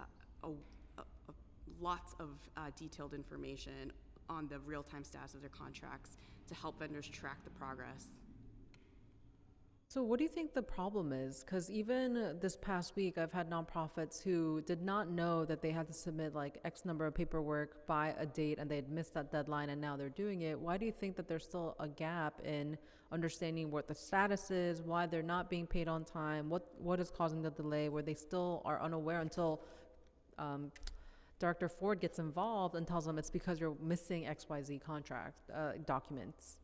lots of detailed information on the real-time status of their contracts to help vendors track the progress. So what do you think the problem is? Because even this past week, I've had nonprofits who did not know that they had to submit like X number of paperwork by a date and they had missed that deadline and now they're doing it. Why do you think that there's still a gap in understanding what the status is, why they're not being paid on time, what is causing the delay, where they still are unaware until Director Ford gets involved and tells them it's because you're missing XYZ contract documents?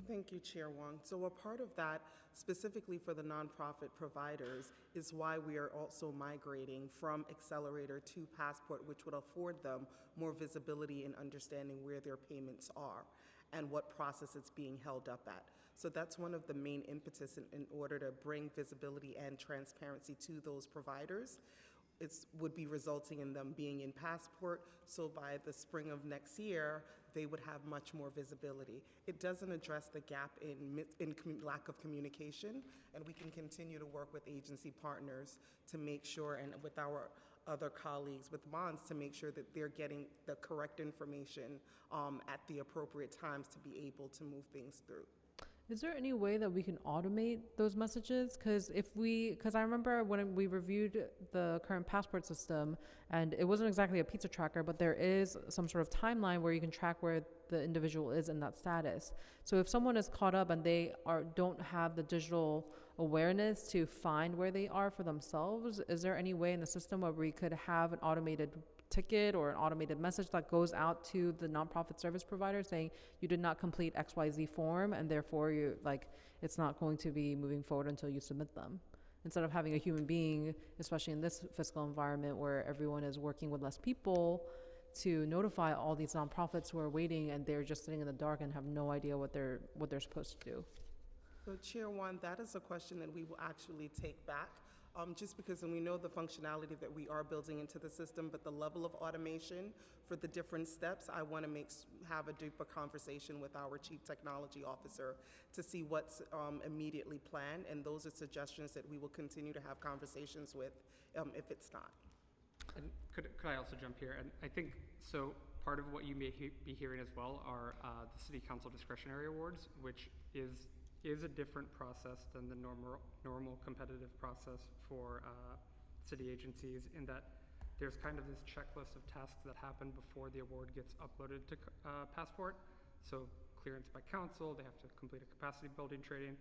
Thank you, Chair Wong. So a part of that, specifically for the nonprofit providers, is why we are also migrating from Accelerator to Passport, which would afford them more visibility in understanding where their payments are and what process it's being held up at. So that's one of the main impetus in order to bring visibility and transparency to those providers. It would be resulting in them being in Passport, so by the spring of next year, they would have much more visibility. It doesn't address the gap in lack of communication, and we can continue to work with agency partners to make sure, and with our other colleagues with MONS, to make sure that they're getting the correct information at the appropriate times to be able to move things through. Is there any way that we can automate those messages? Because I remember when we reviewed the current Passport system, and it wasn't exactly a pizza tracker, but there is some sort of timeline where you can track where the individual is in that status. So if someone is caught up and they don't have the digital awareness to find where they are for themselves, is there any way in the system where we could have an automated ticket or an automated message that goes out to the nonprofit service provider saying you did not complete XYZ form and therefore it's not going to be moving forward until you submit them, instead of having a human being, especially in this fiscal environment where everyone is working with less people, to notify all these nonprofits who are waiting and they're just sitting in the dark and have no idea what they're supposed to do. So Chair Wan, that is a question that we will actually take back. Just because, and we know the functionality that we are building into the system, but the level of automation for the different steps, I want to have a deeper conversation with our Chief Technology Officer to see what's immediately planned, and those are suggestions that we will continue to have conversations with if it's not. And could I also jump here? And I think, so part of what you may be hearing as well are the City Council Discretionary Awards, which is a different process than the normal competitive process for city agencies, in that there's kind of this checklist of tasks that happen before the award gets uploaded to Passport. So clearance by council, they have to complete a capacity building training.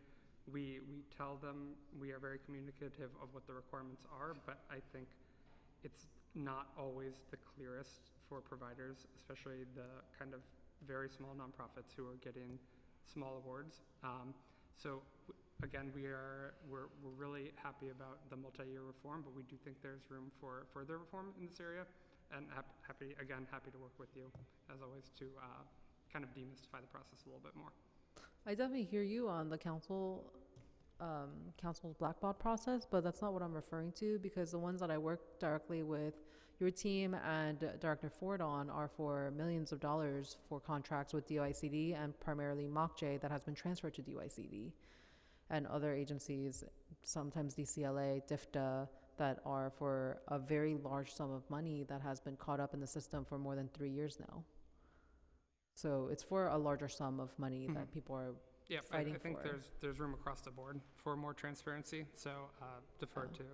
We tell them, we are very communicative of what the requirements are, but I think it's not always the clearest for providers, especially the kind of very small nonprofits who are getting small awards. So again, we're really happy about the multi-year reform, but we do think there's room for further reform in this area, and happy to work with you as always to kind of demystify the process a little bit more. I definitely hear you on the council's blackball process, but that's not what I'm referring to, because the ones that I work directly with your team and Director Ford on are for millions of dollars for contracts with DOICD and primarily MOCJ that has been transferred to DOICD and other agencies, sometimes DCLA, DFTA, that are for a very large sum of money that has been caught up in the system for more than 3 years now. So it's for a larger sum of money that people are fighting for. I think there's room across the board for more transparency, so defer to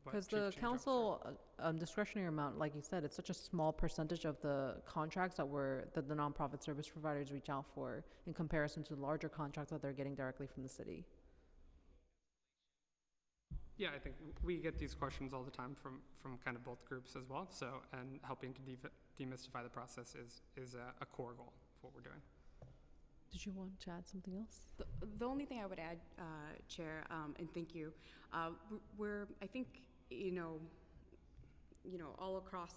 what Because Chief the Change Officer- council discretionary amount, like you said, it's such a small percentage of the contracts that the nonprofit service providers reach out for in comparison to the larger contracts that they're getting directly from the city. Yeah, I think we get these questions all the time from kind of both groups as well. So, and helping to demystify the process is a core goal of what we're doing. Did you want to add something else? The only thing I would add, Chair, and thank you, I think, all across,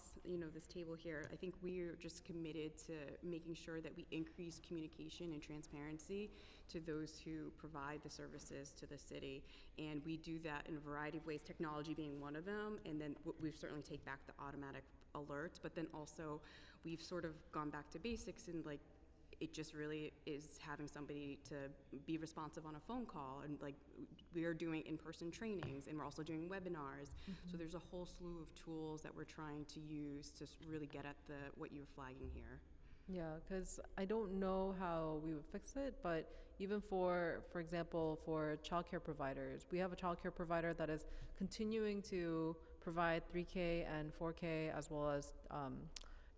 this table here, I think we're just committed to making sure that we increase communication and transparency to those who provide the services to the city. And we do that in a variety of ways, technology being one of them. And then we've certainly take back the automatic alerts, but then also we've sort of gone back to basics and it just really is having somebody to be responsive on a phone call, and we are doing in-person trainings, and we're also doing webinars. So there's a whole slew of tools that we're trying to use to really get at what you're flagging here. Yeah, because I don't know how we would fix it, but even for example, for childcare providers, we have a childcare provider that is continuing to provide 3K and 4K as well as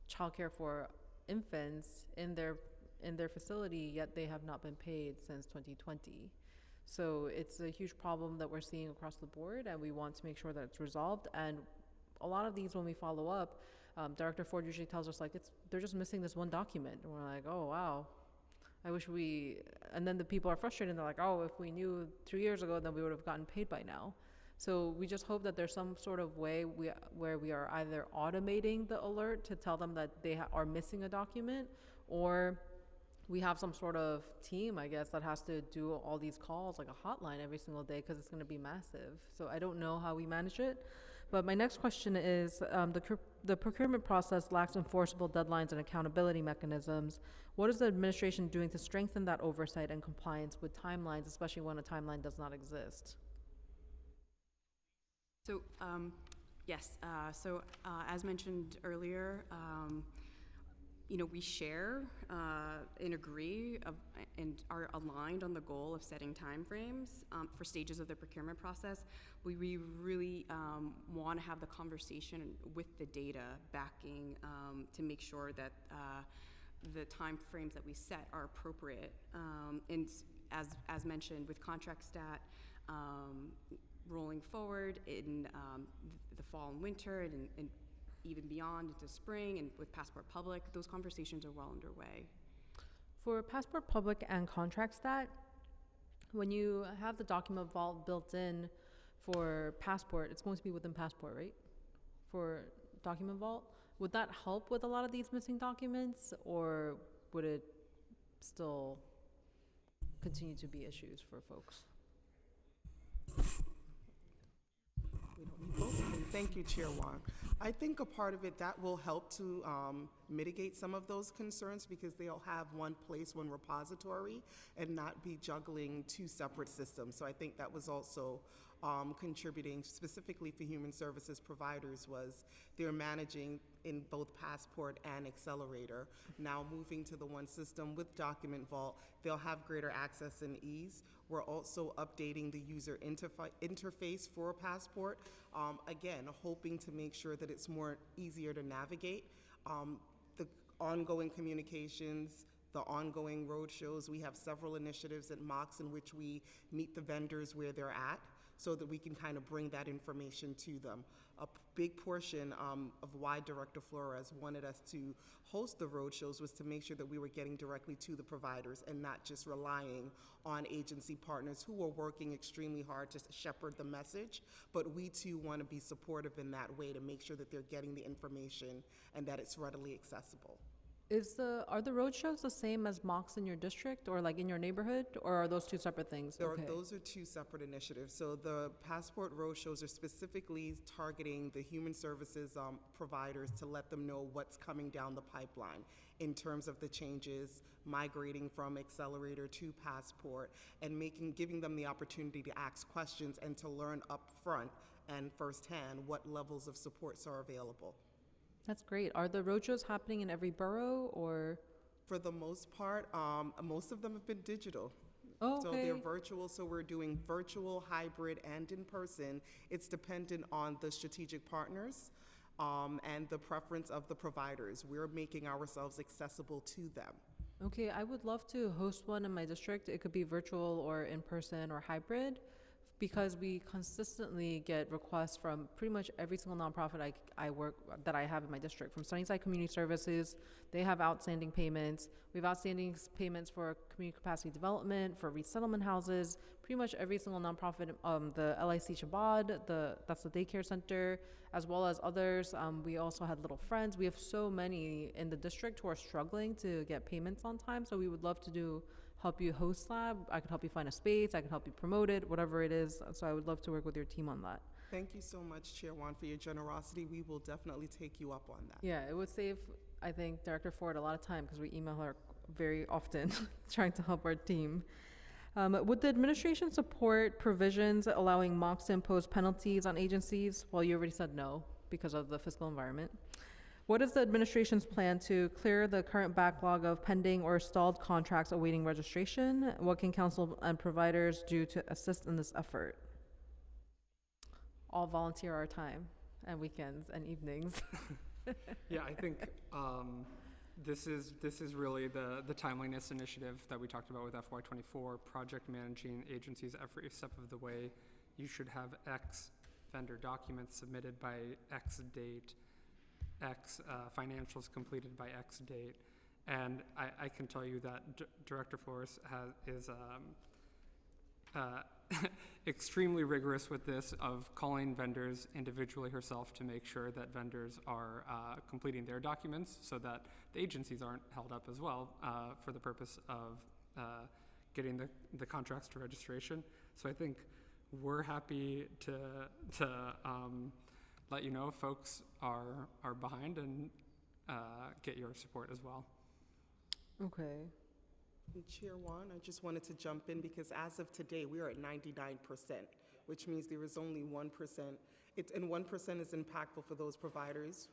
childcare for infants in their facility, yet they have not been paid since 2020. So it's a huge problem that we're seeing across the board, and we want to make sure that it's resolved. And a lot of these, when we follow up, Director Ford usually tells us they're just missing this one document, and we're like, oh wow, I wish and then the people are frustrated, and they're like, oh, if we knew 3 years ago, then we would have gotten paid by now. So we just hope that there's some sort of way where we are either automating the alert to tell them that they are missing a document, or we have some sort of team, I guess, that has to do all these calls, like a hotline every single day, because it's going to be massive. So I don't know how we manage it. But my next question is, the procurement process lacks enforceable deadlines and accountability mechanisms. What is the administration doing to strengthen that oversight and compliance with timelines, especially when a timeline does not exist? So, yes, as mentioned earlier, we share and agree and are aligned on the goal of setting timeframes for stages of the procurement process. We really want to have the conversation with the data backing to make sure that the timeframes that we set are appropriate. And as mentioned, with contract stat rolling forward in the fall and winter and even beyond into spring, and with Passport Public, those conversations are well underway. For Passport Public and Contract Stat, when you have the document vault built in for Passport, it's going to be within Passport, right? For document vault, would that help with a lot of these missing documents, or would it still continue to be issues for folks? Thank you, Chair Wong. I think a part of it that will help to mitigate some of those concerns, because they'll have one place, one repository, and not be juggling two separate systems. So I think that was also contributing specifically for human services providers, was they're managing in both Passport and Accelerator. Now moving to the one system with Document Vault, they'll have greater access and ease. We're also updating the user interface for Passport. Again, hoping to make sure that it's easier to navigate. The ongoing communications, the ongoing road shows, we have several initiatives at MOX in which we meet the vendors where they're at, so that we can kind of bring that information to them. A big portion of why Director Flores wanted us to host the road shows was to make sure that we were getting directly to the providers and not just relying on agency partners who are working extremely hard to shepherd the message. But we too want to be supportive in that way to make sure that they're getting the information and that it's readily accessible. Are the road shows the same as MOX in your district, or like in your neighborhood, or are those two separate things? Those are two separate initiatives. So the Passport road shows are specifically targeting the human services providers to let them know what's coming down the pipeline in terms of the changes, migrating from Accelerator to Passport, and giving them the opportunity to ask questions and to learn up front and firsthand what levels of supports are available. That's great. Are the roadshows happening in every borough, or? For the most part, most of them have been digital. Oh, So they're okay. virtual, so we're doing virtual, hybrid, and in person. It's dependent on the strategic partners and the preference of the providers. We're making ourselves accessible to them. Okay, I would love to host one in my district. It could be virtual or in person or hybrid because we consistently get requests from pretty much every single nonprofit I work that I have in my district. From Sunnyside Community Services, they have outstanding payments. We have outstanding payments for community capacity development, for resettlement houses. Pretty much every single nonprofit, the LIC Chabad, that's the daycare center, as well as others. We also had Little Friends. We have so many in the district who are struggling to get payments on time. So we would love to help you host that. I could help you find a space. I can help you promote it, whatever it is. So I would love to work with your team on that. Thank you so much, Chair Wan, for your generosity. We will definitely take you up on that. Yeah, it would save, I think, Director Ford a lot of time because we email her very often trying to help our team. Would the administration support provisions allowing MOCs to impose penalties on agencies? Well, you already said no because of the fiscal environment. What is the administration's plan to clear the current backlog of pending or stalled contracts awaiting registration? What can council and providers do to assist in this effort? All volunteer our time and weekends and evenings. Yeah, I think this is really the timeliness initiative that we talked about with FY24, project managing agencies every step of the way. You should have X vendor documents submitted by X date, X financials completed by X date. And I can tell you that Director Flores is extremely rigorous with this, of calling vendors individually herself to make sure that vendors are completing their documents so that the agencies aren't held up as well for the purpose of getting the contracts to registration. So I think we're happy to let you know if folks are behind and get your support as well. Okay. And Chair Wan, I just wanted to jump in because as of today, we are at 99%, which means there is only 1%. And 1% is impactful for those providers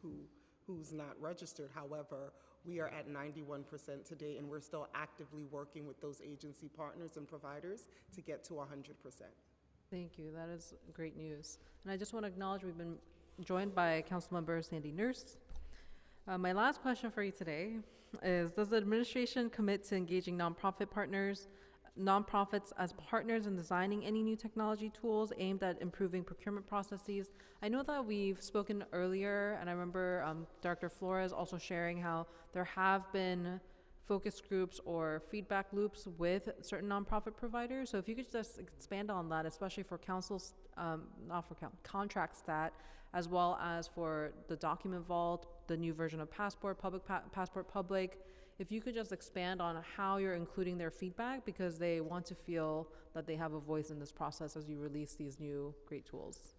who's not registered. However, we are at 91% today, and we're still actively working with those agency partners and providers to get to 100%. Thank you. That is great news. And I just want to acknowledge we've been joined by Councilmember Sandy Nurse. My last question for you today is, does the administration commit to engaging nonprofits as partners in designing any new technology tools aimed at improving procurement processes? I know that we've spoken earlier, and I remember Dr. Flores also sharing how there have been focus groups or feedback loops with certain nonprofit providers. So if you could just expand on that, especially for councils, contract stat, as well as for the document vault, the new version of Passport, Passport Public. If you could just expand on how you're including their feedback, because they want to feel that they have a voice in this process as you release these new great tools.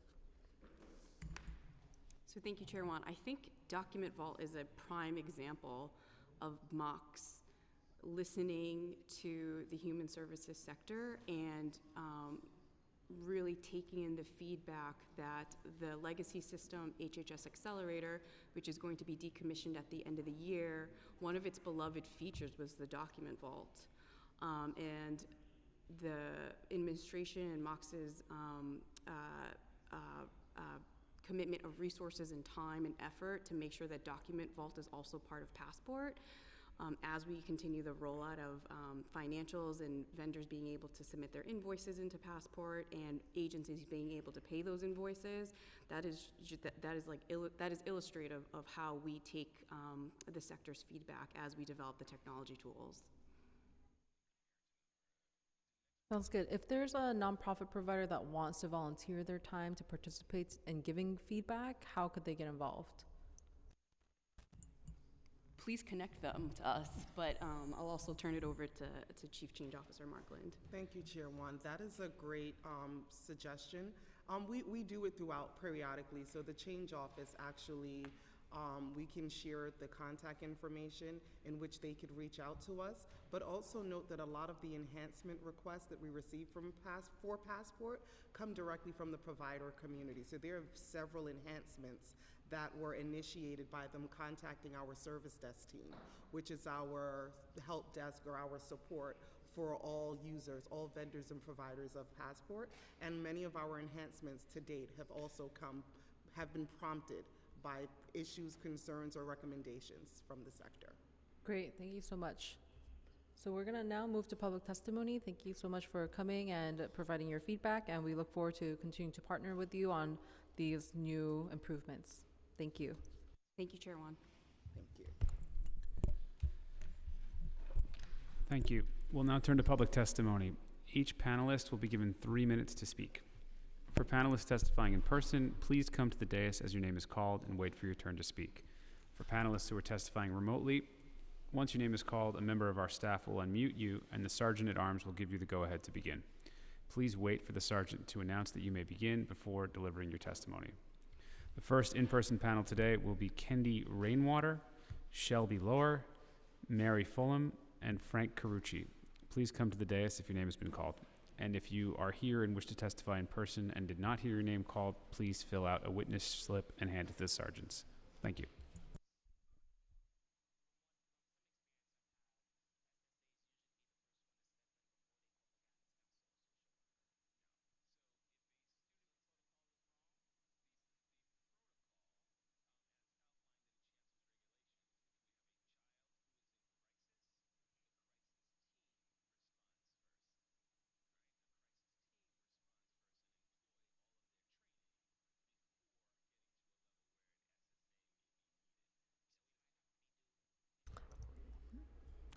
So thank you, Chair Wan. I think Document Vault is a prime example of MOCs listening to the human services sector and really taking in the feedback that the legacy system, HHS Accelerator, which is going to be decommissioned at the end of the year, one of its beloved features was the Document Vault. And the administration and MOCS's commitment of resources and time and effort to make sure that Document Vault is also part of Passport. As we continue the rollout of financials and vendors being able to submit their invoices into Passport and agencies being able to pay those invoices, that is illustrative of how we take the sector's feedback as we develop the technology tools. Sounds good. If there's a nonprofit provider that wants to volunteer their time to participate in giving feedback, how could they get involved? Please connect them to us, but I'll also turn it over to Chief Change Officer Markland. Thank you, Chair Wan. That is a great suggestion. We do it throughout periodically. So the Change Office actually, we can share the contact information in which they could reach out to us, but also note that a lot of the enhancement requests that we receive for Passport come directly from the provider community. So there are several enhancements that were initiated by them contacting our service desk team, which is our help desk or our support for all users, all vendors and providers of Passport, and many of our enhancements to date have been prompted by issues, concerns, or recommendations from the sector. Great, thank you so much. So we're gonna now move to public testimony. Thank you so much for coming and providing your feedback, and we look forward to continuing to partner with you on these new improvements. Thank you. Thank you, Chair Wan. Thank you. Thank you. We'll now turn to public testimony. Each panelist will be given 3 minutes to speak. For panelists testifying in person, please come to the dais as your name is called and wait for your turn to speak. For panelists who are testifying remotely, once your name is called, a member of our staff will unmute you and the Sergeant at Arms will give you the go-ahead to begin. Please wait for the Sergeant to announce that you may begin before delivering your testimony. The first in-person panel today will be Kendi Rainwater, Shelby Lower, Mary Fulham, and Frank Carucci. Please come to the dais if your name has been called. And if you are here and wish to testify in person and did not hear your name called, please fill out a witness slip and hand it to the sergeants. Thank you.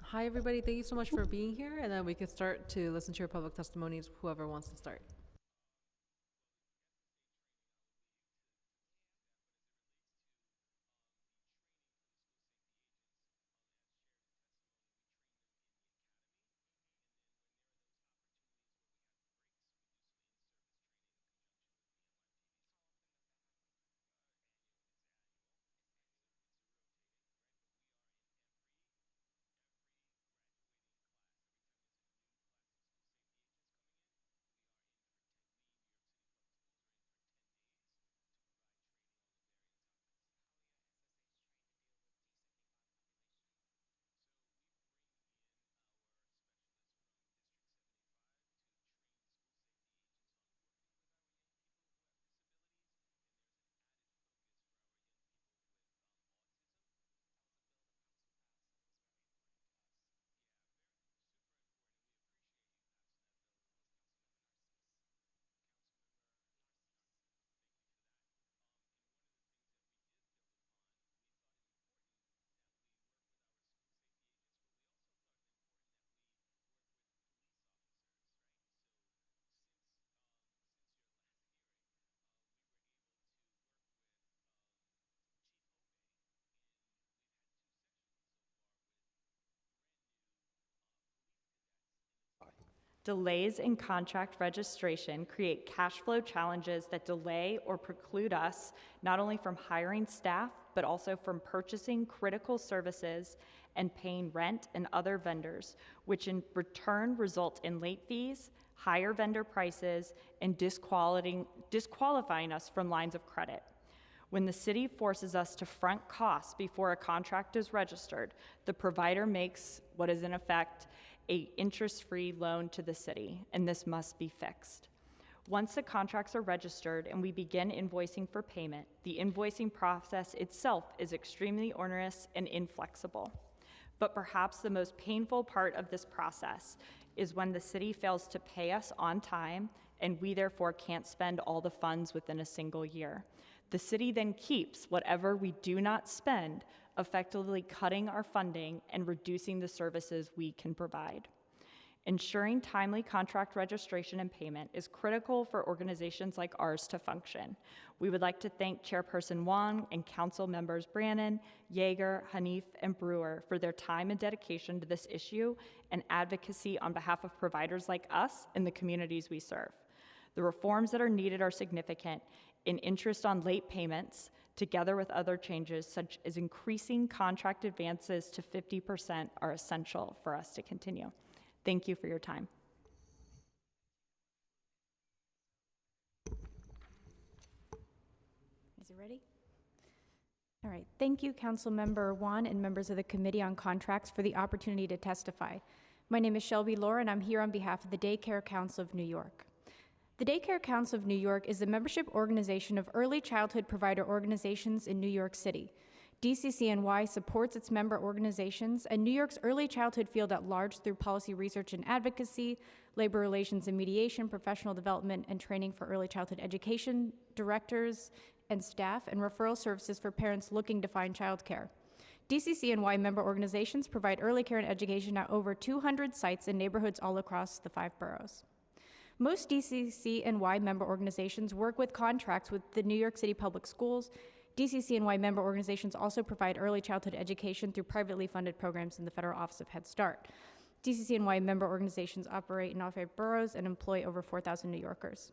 Hi, everybody. Thank you so much for being here, and then we can start to listen to your public testimonies, whoever wants to start. Delays in contract registration create cash flow challenges that delay or preclude us not only from hiring staff, but also from purchasing critical services and paying rent and other vendors, which in return result in late fees, higher vendor prices, and disqualifying us from lines of credit. When the city forces us to front costs before a contract is registered, the provider makes what is in effect an interest-free loan to the city, and this must be fixed. Once the contracts are registered and we begin invoicing for payment, the invoicing process itself is extremely onerous and inflexible. But perhaps the most painful part of this process is when the city fails to pay us on time and we therefore can't spend all the funds within a single year. The city then keeps whatever we do not spend, effectively cutting our funding and reducing the services we can provide. Ensuring timely contract registration and payment is critical for organizations like ours to function. We would like to thank Chairperson Wong and Council members Brannon, Yeager, Hanif, and Brewer for their time and dedication to this issue and advocacy on behalf of providers like us and the communities we serve. The reforms that are needed are significant in interest on late payments, together with other changes such as increasing contract advances to 50% are essential for us to continue. Thank you for your time. Is it ready? All right. Thank you, Councilmember Wan and members of the Committee on Contracts for the opportunity to testify. My name is Shelby Lohr, and I'm here on behalf of the Daycare Council of New York. The Daycare Council of New York is the membership organization of early childhood provider organizations in New York City. DCCNY supports its member organizations and New York's early childhood field at large through policy research and advocacy, labor relations and mediation, professional development and training for early childhood education directors and staff, and referral services for parents looking to find childcare. DCCNY member organizations provide early care and education at over 200 sites in neighborhoods all across the 5 boroughs. Most DCCNY member organizations work with contracts with the New York City Public Schools. DCCNY member organizations also provide early childhood education through privately funded programs in the Federal Office of Head Start. DCCNY member organizations operate in all 5 boroughs and employ over 4,000 New Yorkers.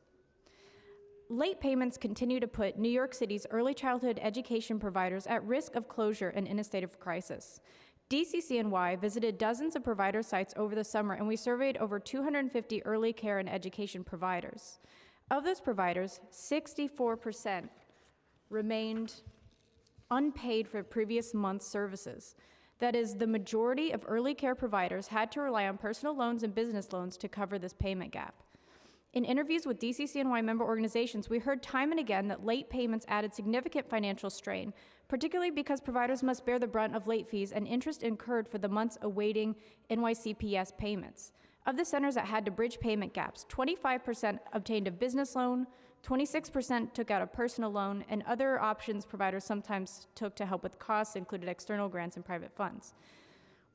Late payments continue to put New York City's early childhood education providers at risk of closure and in a state of crisis. DCCNY visited dozens of provider sites over the summer, and we surveyed over 250 early care and education providers. Of those providers, 64% remained unpaid for previous month's services. That is, the majority of early care providers had to rely on personal loans and business loans to cover this payment gap. In interviews with DCCNY member organizations, we heard time and again that late payments added significant financial strain, particularly because providers must bear the brunt of late fees and interest incurred for the months awaiting NYCPS payments. Of the centers that had to bridge payment gaps, 25% obtained a business loan, 26% took out a personal loan, and other options providers sometimes took to help with costs included external grants and private funds.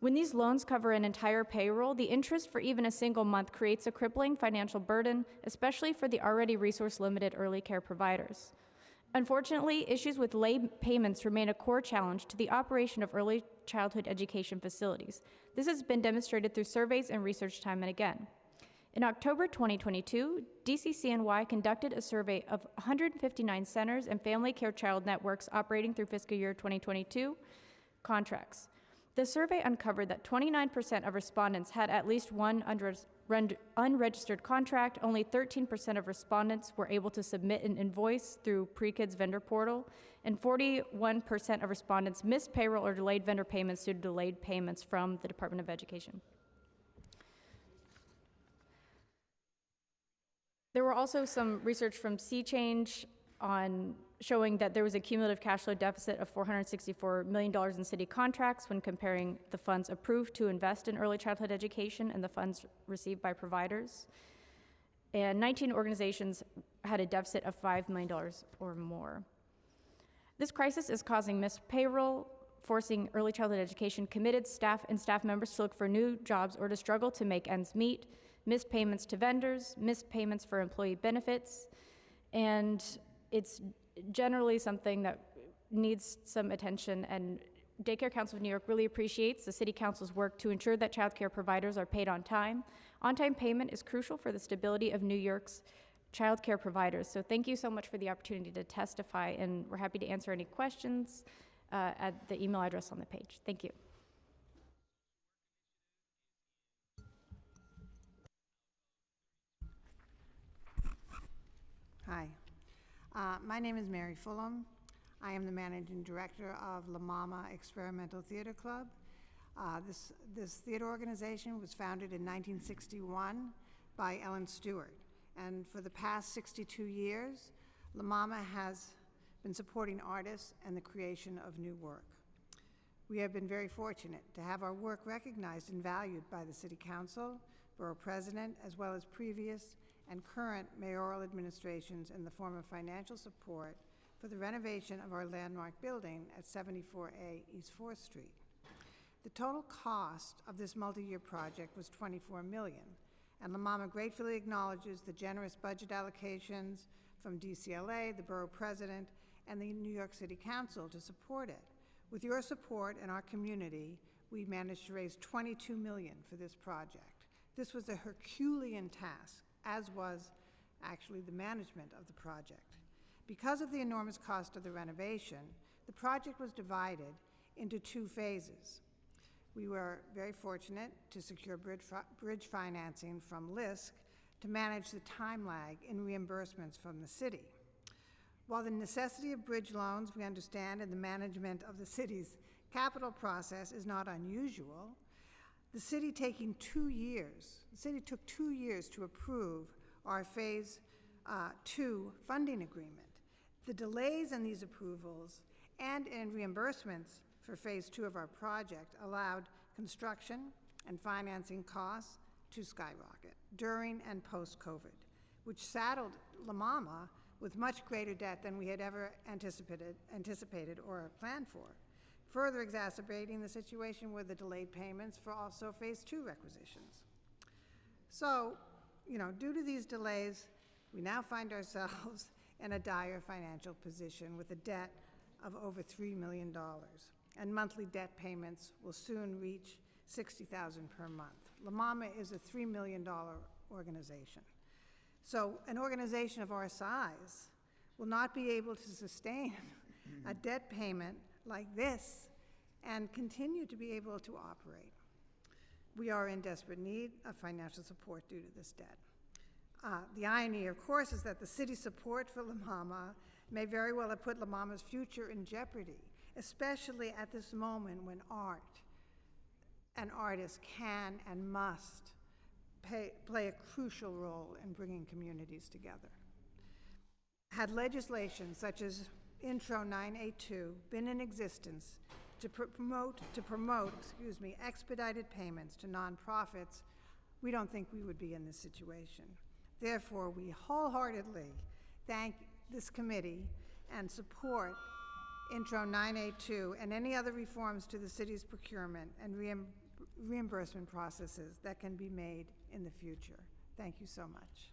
When these loans cover an entire payroll, the interest for even a single month creates a crippling financial burden, especially for the already resource-limited early care providers. Unfortunately, issues with late payments remain a core challenge to the operation of early childhood education facilities. This has been demonstrated through surveys and research time and again. In October 2022, DCCNY conducted a survey of 159 centers and family care child networks operating through fiscal year 2022 contracts. The survey uncovered that 29% of respondents had at least one unregistered contract. Only 13% of respondents were able to submit an invoice through Pre-Kids vendor portal, and 41% of respondents missed payroll or delayed vendor payments due to delayed payments from the Department of Education. There were also some research from C-Change on showing that there was a cumulative cash flow deficit of $464 million in city contracts when comparing the funds approved to invest in early childhood education and the funds received by providers. And 19 organizations had a deficit of $5 million or more. This crisis is causing missed payroll, forcing early childhood education committed staff and staff members to look for new jobs or to struggle to make ends meet, missed payments to vendors, missed payments for employee benefits, and it's generally something that needs some attention, and Daycare Council of New York really appreciates the City Council's work to ensure that child care providers are paid on time. On-time payment is crucial for the stability of New York's child care providers. So thank you so much for the opportunity to testify, and we're happy to answer any questions at the email address on the page. Thank you. Hi. My name is Mary Fulham. I am the managing director of La Mama Experimental Theater Club. This theater organization was founded in 1961 by Ellen Stewart. And for the past 62 years, La Mama has been supporting artists and the creation of new work. We have been very fortunate to have our work recognized and valued by the City Council, Borough President, as well as previous and current mayoral administrations in the form of financial support for the renovation of our landmark building at 74A East 4th Street. The total cost of this multi-year project was $24 million, and La Mama gratefully acknowledges the generous budget allocations from DCLA, the Borough President, and the New York City Council to support it. With your support and our community, we managed to raise $22 million for this project. This was a Herculean task, as was actually the management of the project. Because of the enormous cost of the renovation, the project was divided into 2 phases. We were very fortunate to secure bridge financing from LISC to manage the time lag in reimbursements from the city. While the necessity of bridge loans we understand and the management of the city's capital process is not unusual, The city took 2 years to approve our Phase 2 funding agreement. The delays in these approvals and in reimbursements for Phase 2 of our project allowed construction and financing costs to skyrocket during and post-COVID, which saddled La Mama with much greater debt than we had ever anticipated or planned for, further exacerbating the situation with the delayed payments for also Phase 2 requisitions. So, due to these delays, we now find ourselves in a dire financial position with a debt of over $3 million, and monthly debt payments will soon reach $60,000 per month. La Mama is a $3 million organization. So an organization of our size will not be able to sustain a debt payment like this and continue to be able to operate. We are in desperate need of financial support due to this debt. The irony, of course, is that the city's support for La Mama may very well have put La Mama's future in jeopardy, especially at this moment when art and artists can and must play a crucial role in bringing communities together. Had legislation such as Intro 982 been in existence to promote expedited payments to nonprofits, we don't think we would be in this situation. Therefore, we wholeheartedly thank this committee and support Intro 982 and any other reforms to the city's procurement and reimbursement processes that can be made in the future. Thank you so much.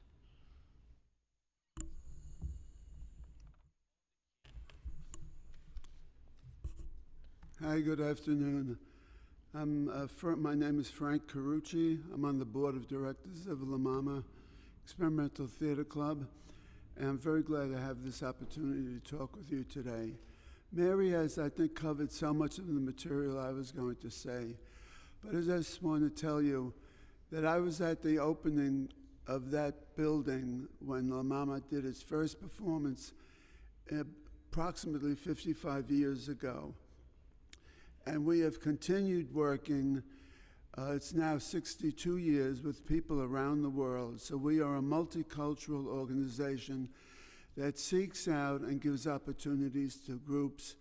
Hi, good afternoon. My name is Frank Carucci. I'm on the board of directors of La Mama Experimental Theater Club, and I'm very glad to have this opportunity to talk with you today. Mary has, I think, covered so much of the material I was going to say, but I just want to tell you that I was at the opening of that building when La Mama did its first performance approximately 55 years ago. And we have continued working, it's now 62 years, with people around the world. So we are a multicultural organization that seeks out and gives opportunities to groups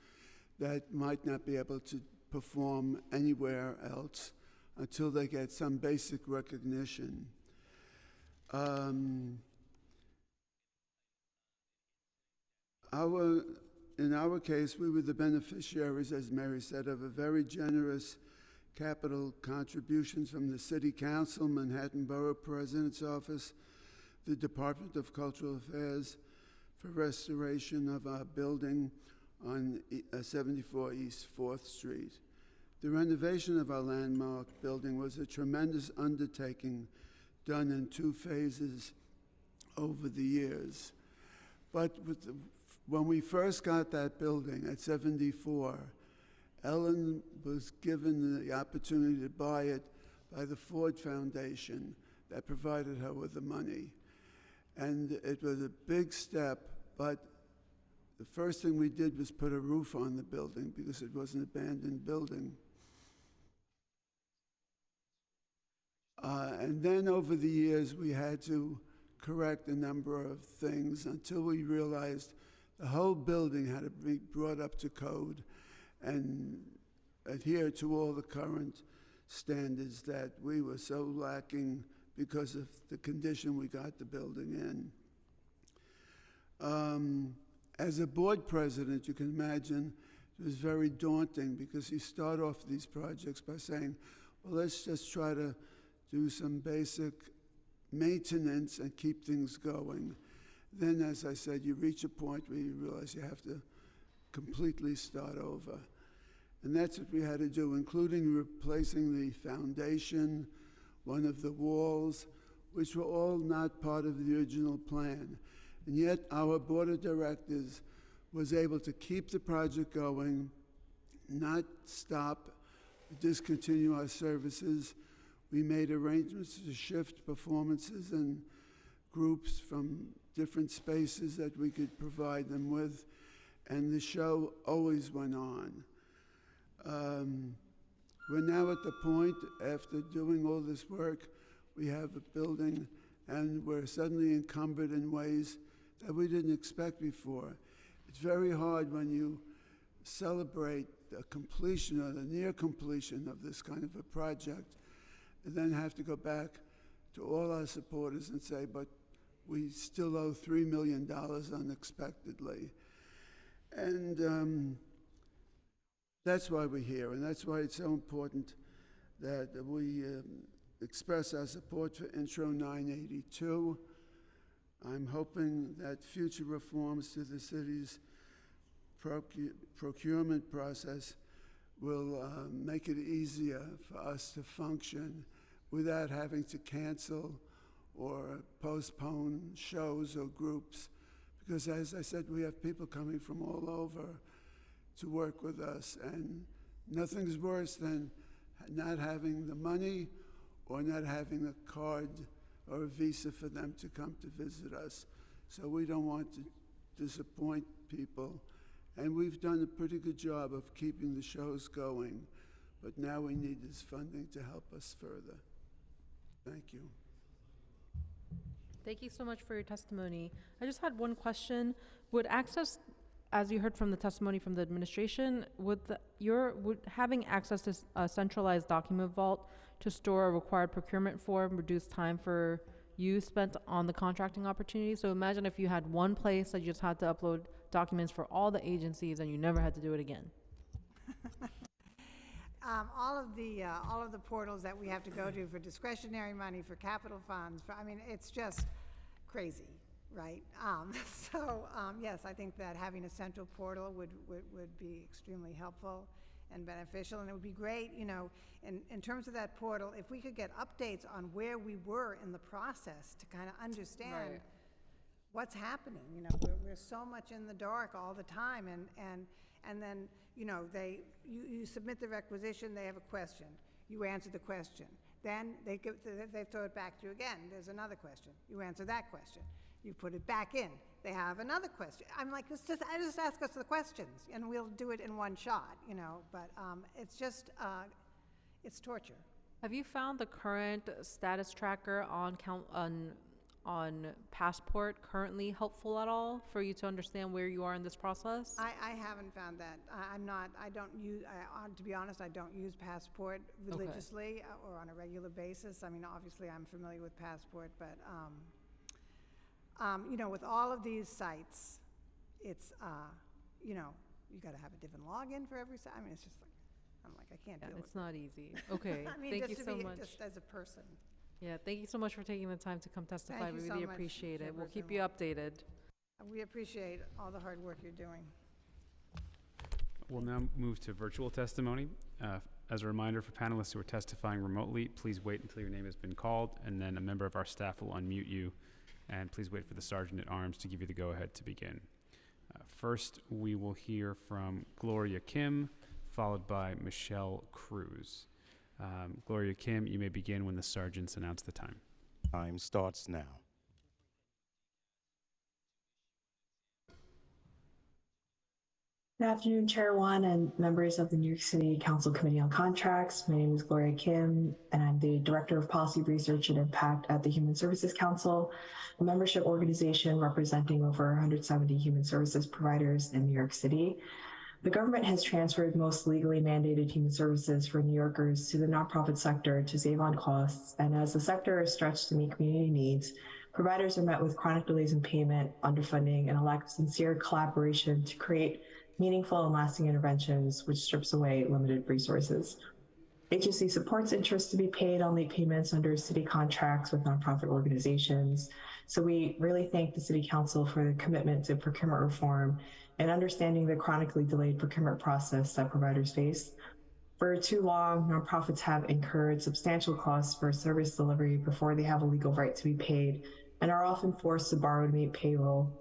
that might not be able to perform anywhere else until they get some basic recognition. In our case, we were the beneficiaries, as Mary said, of a very generous capital contributions from the City Council, Manhattan Borough President's Office, the Department of Cultural Affairs, for restoration of our building on 74 East 4th Street. The renovation of our landmark building was a tremendous undertaking done in 2 phases over the years. But when we first got that building at 74, Ellen was given the opportunity to buy it by the Ford Foundation that provided her with the money. And it was a big step, but the first thing we did was put a roof on the building because it was an abandoned building. And then over the years, we had to correct a number of things until we realized the whole building had to be brought up to code and adhere to all the current standards that we were so lacking because of the condition we got the building in. As a board president, you can imagine it was very daunting because you start off these projects by saying, well, let's just try to do some basic maintenance and keep things going. Then, as I said, you reach a point where you realize you have to completely start over. And that's what we had to do, including replacing the foundation, one of the walls, which were all not part of the original plan. And yet our board of directors was able to keep the project going, not stop, discontinue our services. We made arrangements to shift performances and groups from different spaces that we could provide them with, and the show always went on. We're now at the point, after doing all this work, we have a building and we're suddenly encumbered in ways that we didn't expect before. It's very hard when you celebrate the completion or the near completion of this kind of a project and then have to go back to all our supporters and say, but we still owe $3 million unexpectedly. And that's why we're here, and that's why it's so important that we express our support for Intro 982. I'm hoping that future reforms to the city's procurement process will make it easier for us to function without having to cancel or postpone shows or groups. Because as I said, we have people coming from all over to work with us, and nothing's worse than not having the money or not having a card or a visa for them to come to visit us. So we don't want to disappoint people. And we've done a pretty good job of keeping the shows going, but now we need this funding to help us further. Thank you. Thank you so much for your testimony. I just had one question. Would access, as you heard from the testimony from the administration, would having access to a centralized document vault to store a required procurement form reduce time for you spent on the contracting opportunity? So imagine if you had one place that you just had to upload documents for all the agencies and you never had to do it again. All of the portals that we have to go to for discretionary money, for capital funds, I mean, it's just crazy, right? Yes, I think that having a central portal would be extremely helpful and beneficial, and it would be great, you know, in terms of that portal, if we could get updates on where we were in the process to kind of understand what's happening. You know, we're so much in the dark all the time, and then, you know, you submit the requisition, they have a question, you answer the question, then they throw it back to you again, there's another question, you answer that question, you put it back in, they have another question. I'm like, just ask us the questions, and we'll do it in one shot, you know, but it's just, it's torture. Have you found the current status tracker on Passport currently helpful at all for you to understand where you are in this process? I haven't found that. I don't use, to be honest, I don't use Passport religiously or on a regular basis. I mean, obviously I'm familiar with Passport, but, you know, with all of these sites, it's, you know, you gotta have a different login for every site. I mean, it's just like, I'm like, I can't deal with it. It's not easy. Okay, I mean, thank you so much. Just as a person. Yeah, thank you so much for taking the time to come testify. Thank you We so really much, appreciate it. We'll Chairperson keep you updated. We appreciate all the hard work you're doing. We'll now move to virtual testimony. As a reminder for panelists who are testifying remotely, please wait until your name has been called, and then a member of our staff will unmute you. And please wait for the Sergeant at Arms to give you the go-ahead to begin. First, we will hear from Gloria Kim, followed by Michelle Cruz. Gloria Kim, you may begin when the sergeants announce the time. Time starts now. Good afternoon, Chair Wan and members of the New York City Council Committee on Contracts. My name is Gloria Kim, and I'm the Director of Policy Research and Impact at the Human Services Council, a membership organization representing over 170 human services providers in New York City. The government has transferred most legally mandated human services for New Yorkers to the nonprofit sector to save on costs, and as the sector is stretched to meet community needs, providers are met with chronic delays in payment, underfunding, and a lack of sincere collaboration to create meaningful and lasting interventions, which strips away limited resources. HSC supports interest to be paid on late payments under city contracts with nonprofit organizations. So we really thank the City Council for the commitment to procurement reform and understanding the chronically delayed procurement process that providers face. For too long, nonprofits have incurred substantial costs for service delivery before they have a legal right to be paid and are often forced to borrow to meet payroll.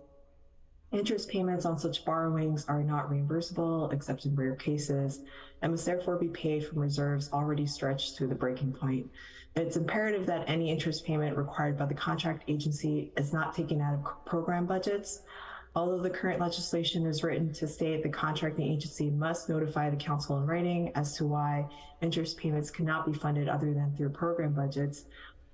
Interest payments on such borrowings are not reimbursable except in rare cases and must therefore be paid from reserves already stretched to the breaking point. It's imperative that any interest payment required by the contract agency is not taken out of program budgets. Although the current legislation is written to state the contracting agency must notify the council in writing as to why interest payments cannot be funded other than through program budgets,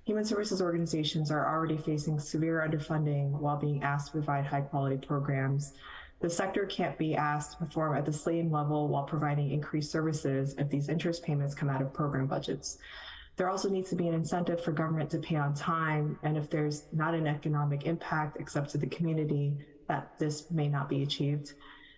human services organizations are already facing severe underfunding while being asked to provide high-quality programs. The sector can't be asked to perform at the same level while providing increased services if these interest payments come out of program budgets. There also needs to be an incentive for government to pay on time, and if there's not an economic impact except to the community, that this may not be achieved.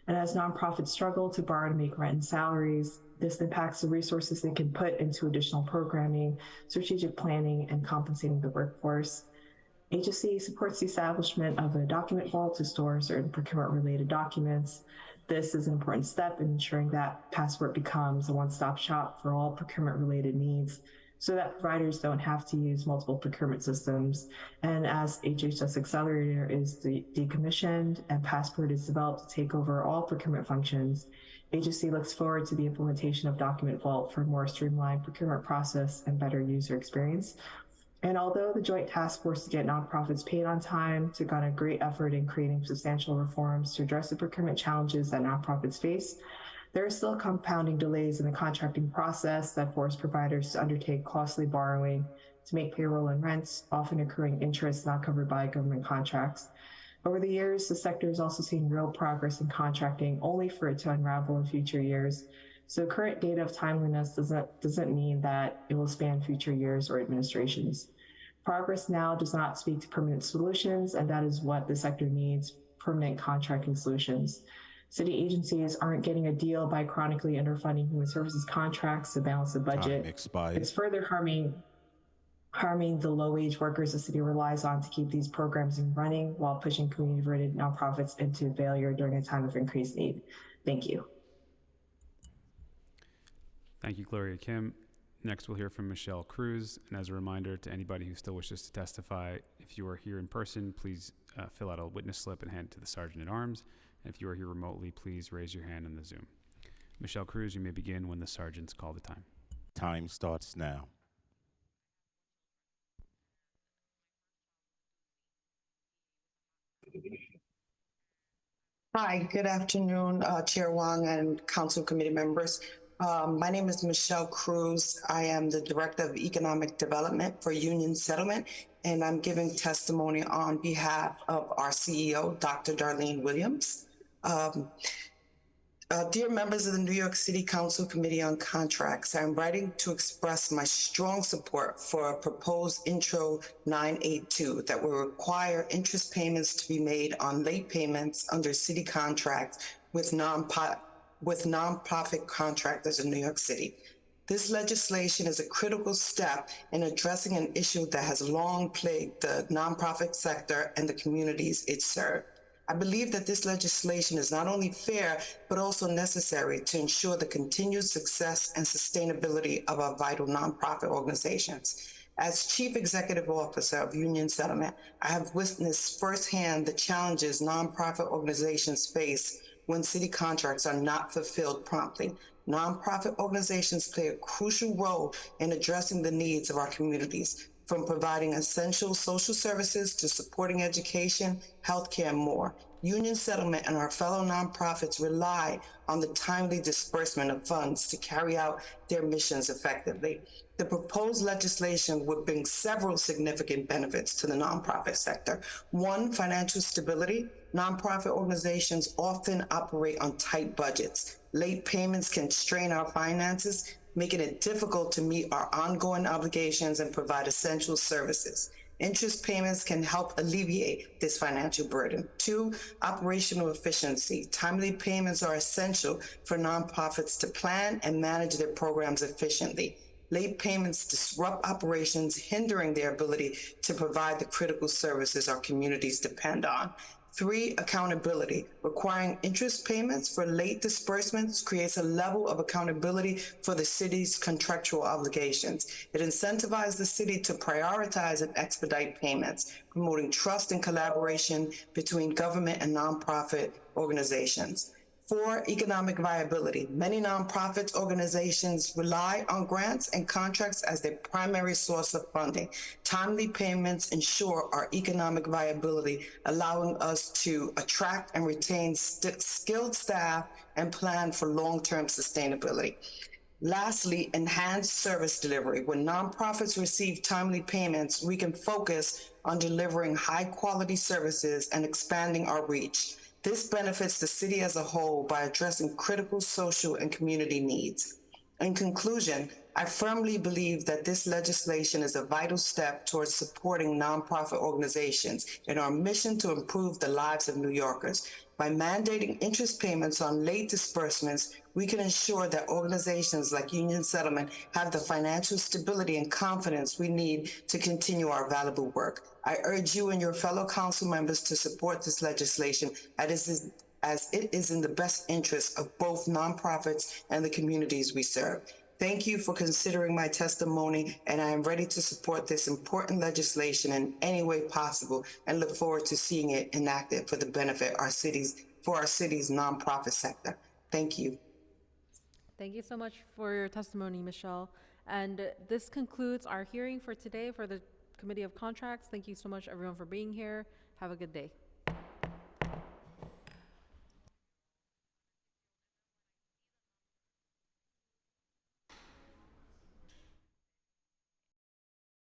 And as nonprofits struggle to borrow to make rent and salaries, this impacts the resources they can put into additional programming, strategic planning, and compensating the workforce. HSC supports the establishment of a document vault to store certain procurement-related documents. This is an important step in ensuring that Passport becomes a one-stop shop for all procurement-related needs, so that providers don't have to use multiple procurement systems. And as HHS Accelerator is decommissioned and Passport is developed to take over all procurement functions, HSC looks forward to the implementation of Document Vault for a more streamlined procurement process and better user experience. And although the Joint Task Force to get nonprofits paid on time took on a great effort in creating substantial reforms to address the procurement challenges that nonprofits face, there are still compounding delays in the contracting process that force providers to undertake costly borrowing to make payroll and rents, often accruing interest not covered by government contracts. Over the years, the sector has also seen real progress in contracting, only for it to unravel in future years. So current data of timeliness doesn't mean that it will span future years or administrations. Progress now does not speak to permanent solutions, and that is what the sector needs: permanent contracting solutions. City agencies aren't getting a deal by chronically underfunding human services contracts to balance the budget. It's further harming the low-wage workers the city relies on to keep these programs running while pushing community-related nonprofits into failure during a time of increased need. Thank you. Thank you, Gloria Kim. Next, we'll hear from Michelle Cruz. And as a reminder to anybody who still wishes to testify, if you are here in person, please fill out a witness slip and hand it to the Sergeant at Arms. And if you are here remotely, please raise your hand in the Zoom. Michelle Cruz, you may begin when the sergeants call the time. Time starts now. Hi, good afternoon, Chair Wong and Council Committee members. My name is Michelle Cruz. I am the Director of Economic Development for Union Settlement, and I'm giving testimony on behalf of our CEO, Dr. Darlene Williams. Dear members of the New York City Council Committee on Contracts, I'm writing to express my strong support for a proposed Intro 982 that will require interest payments to be made on late payments under city contracts with nonprofit contractors in New York City. This legislation is a critical step in addressing an issue that has long plagued the nonprofit sector and the communities it serves. I believe that this legislation is not only fair, but also necessary to ensure the continued success and sustainability of our vital nonprofit organizations. As Chief Executive Officer of Union Settlement, I have witnessed firsthand the challenges nonprofit organizations face when city contracts are not fulfilled promptly. Nonprofit organizations play a crucial role in addressing the needs of our communities, from providing essential social services to supporting education, healthcare, and more. Union Settlement and our fellow nonprofits rely on the timely disbursement of funds to carry out their missions effectively. The proposed legislation would bring several significant benefits to the nonprofit sector. One, financial stability. Nonprofit organizations often operate on tight budgets. Late payments can strain our finances, making it difficult to meet our ongoing obligations and provide essential services. Interest payments can help alleviate this financial burden. Two, operational efficiency. Timely payments are essential for nonprofits to plan and manage their programs efficiently. Late payments disrupt operations, hindering their ability to provide the critical services our communities depend on. Three, accountability. Requiring interest payments for late disbursements creates a level of accountability for the city's contractual obligations. It incentivizes the city to prioritize and expedite payments, promoting trust and collaboration between government and nonprofit organizations. 4, economic viability. Many nonprofits organizations rely on grants and contracts as their primary source of funding. Timely payments ensure our economic viability, allowing us to attract and retain skilled staff and plan for long-term sustainability. Lastly, enhanced service delivery. When nonprofits receive timely payments, we can focus on delivering high-quality services and expanding our reach. This benefits the city as a whole by addressing critical social and community needs. In conclusion, I firmly believe that this legislation is a vital step towards supporting nonprofit organizations in our mission to improve the lives of New Yorkers. By mandating interest payments on late disbursements, we can ensure that organizations like Union Settlement have the financial stability and confidence we need to continue our valuable work. I urge you and your fellow council members to support this legislation as it is in the best interest of both nonprofits and the communities we serve. Thank you for considering my testimony, and I am ready to support this important legislation in any way possible and look forward to seeing it enacted for the benefit of our city's nonprofit sector. Thank you. Thank you so much for your testimony, Michelle. And this concludes our hearing for today for the Committee of Contracts. Thank you so much, everyone, for being here. Have a good day.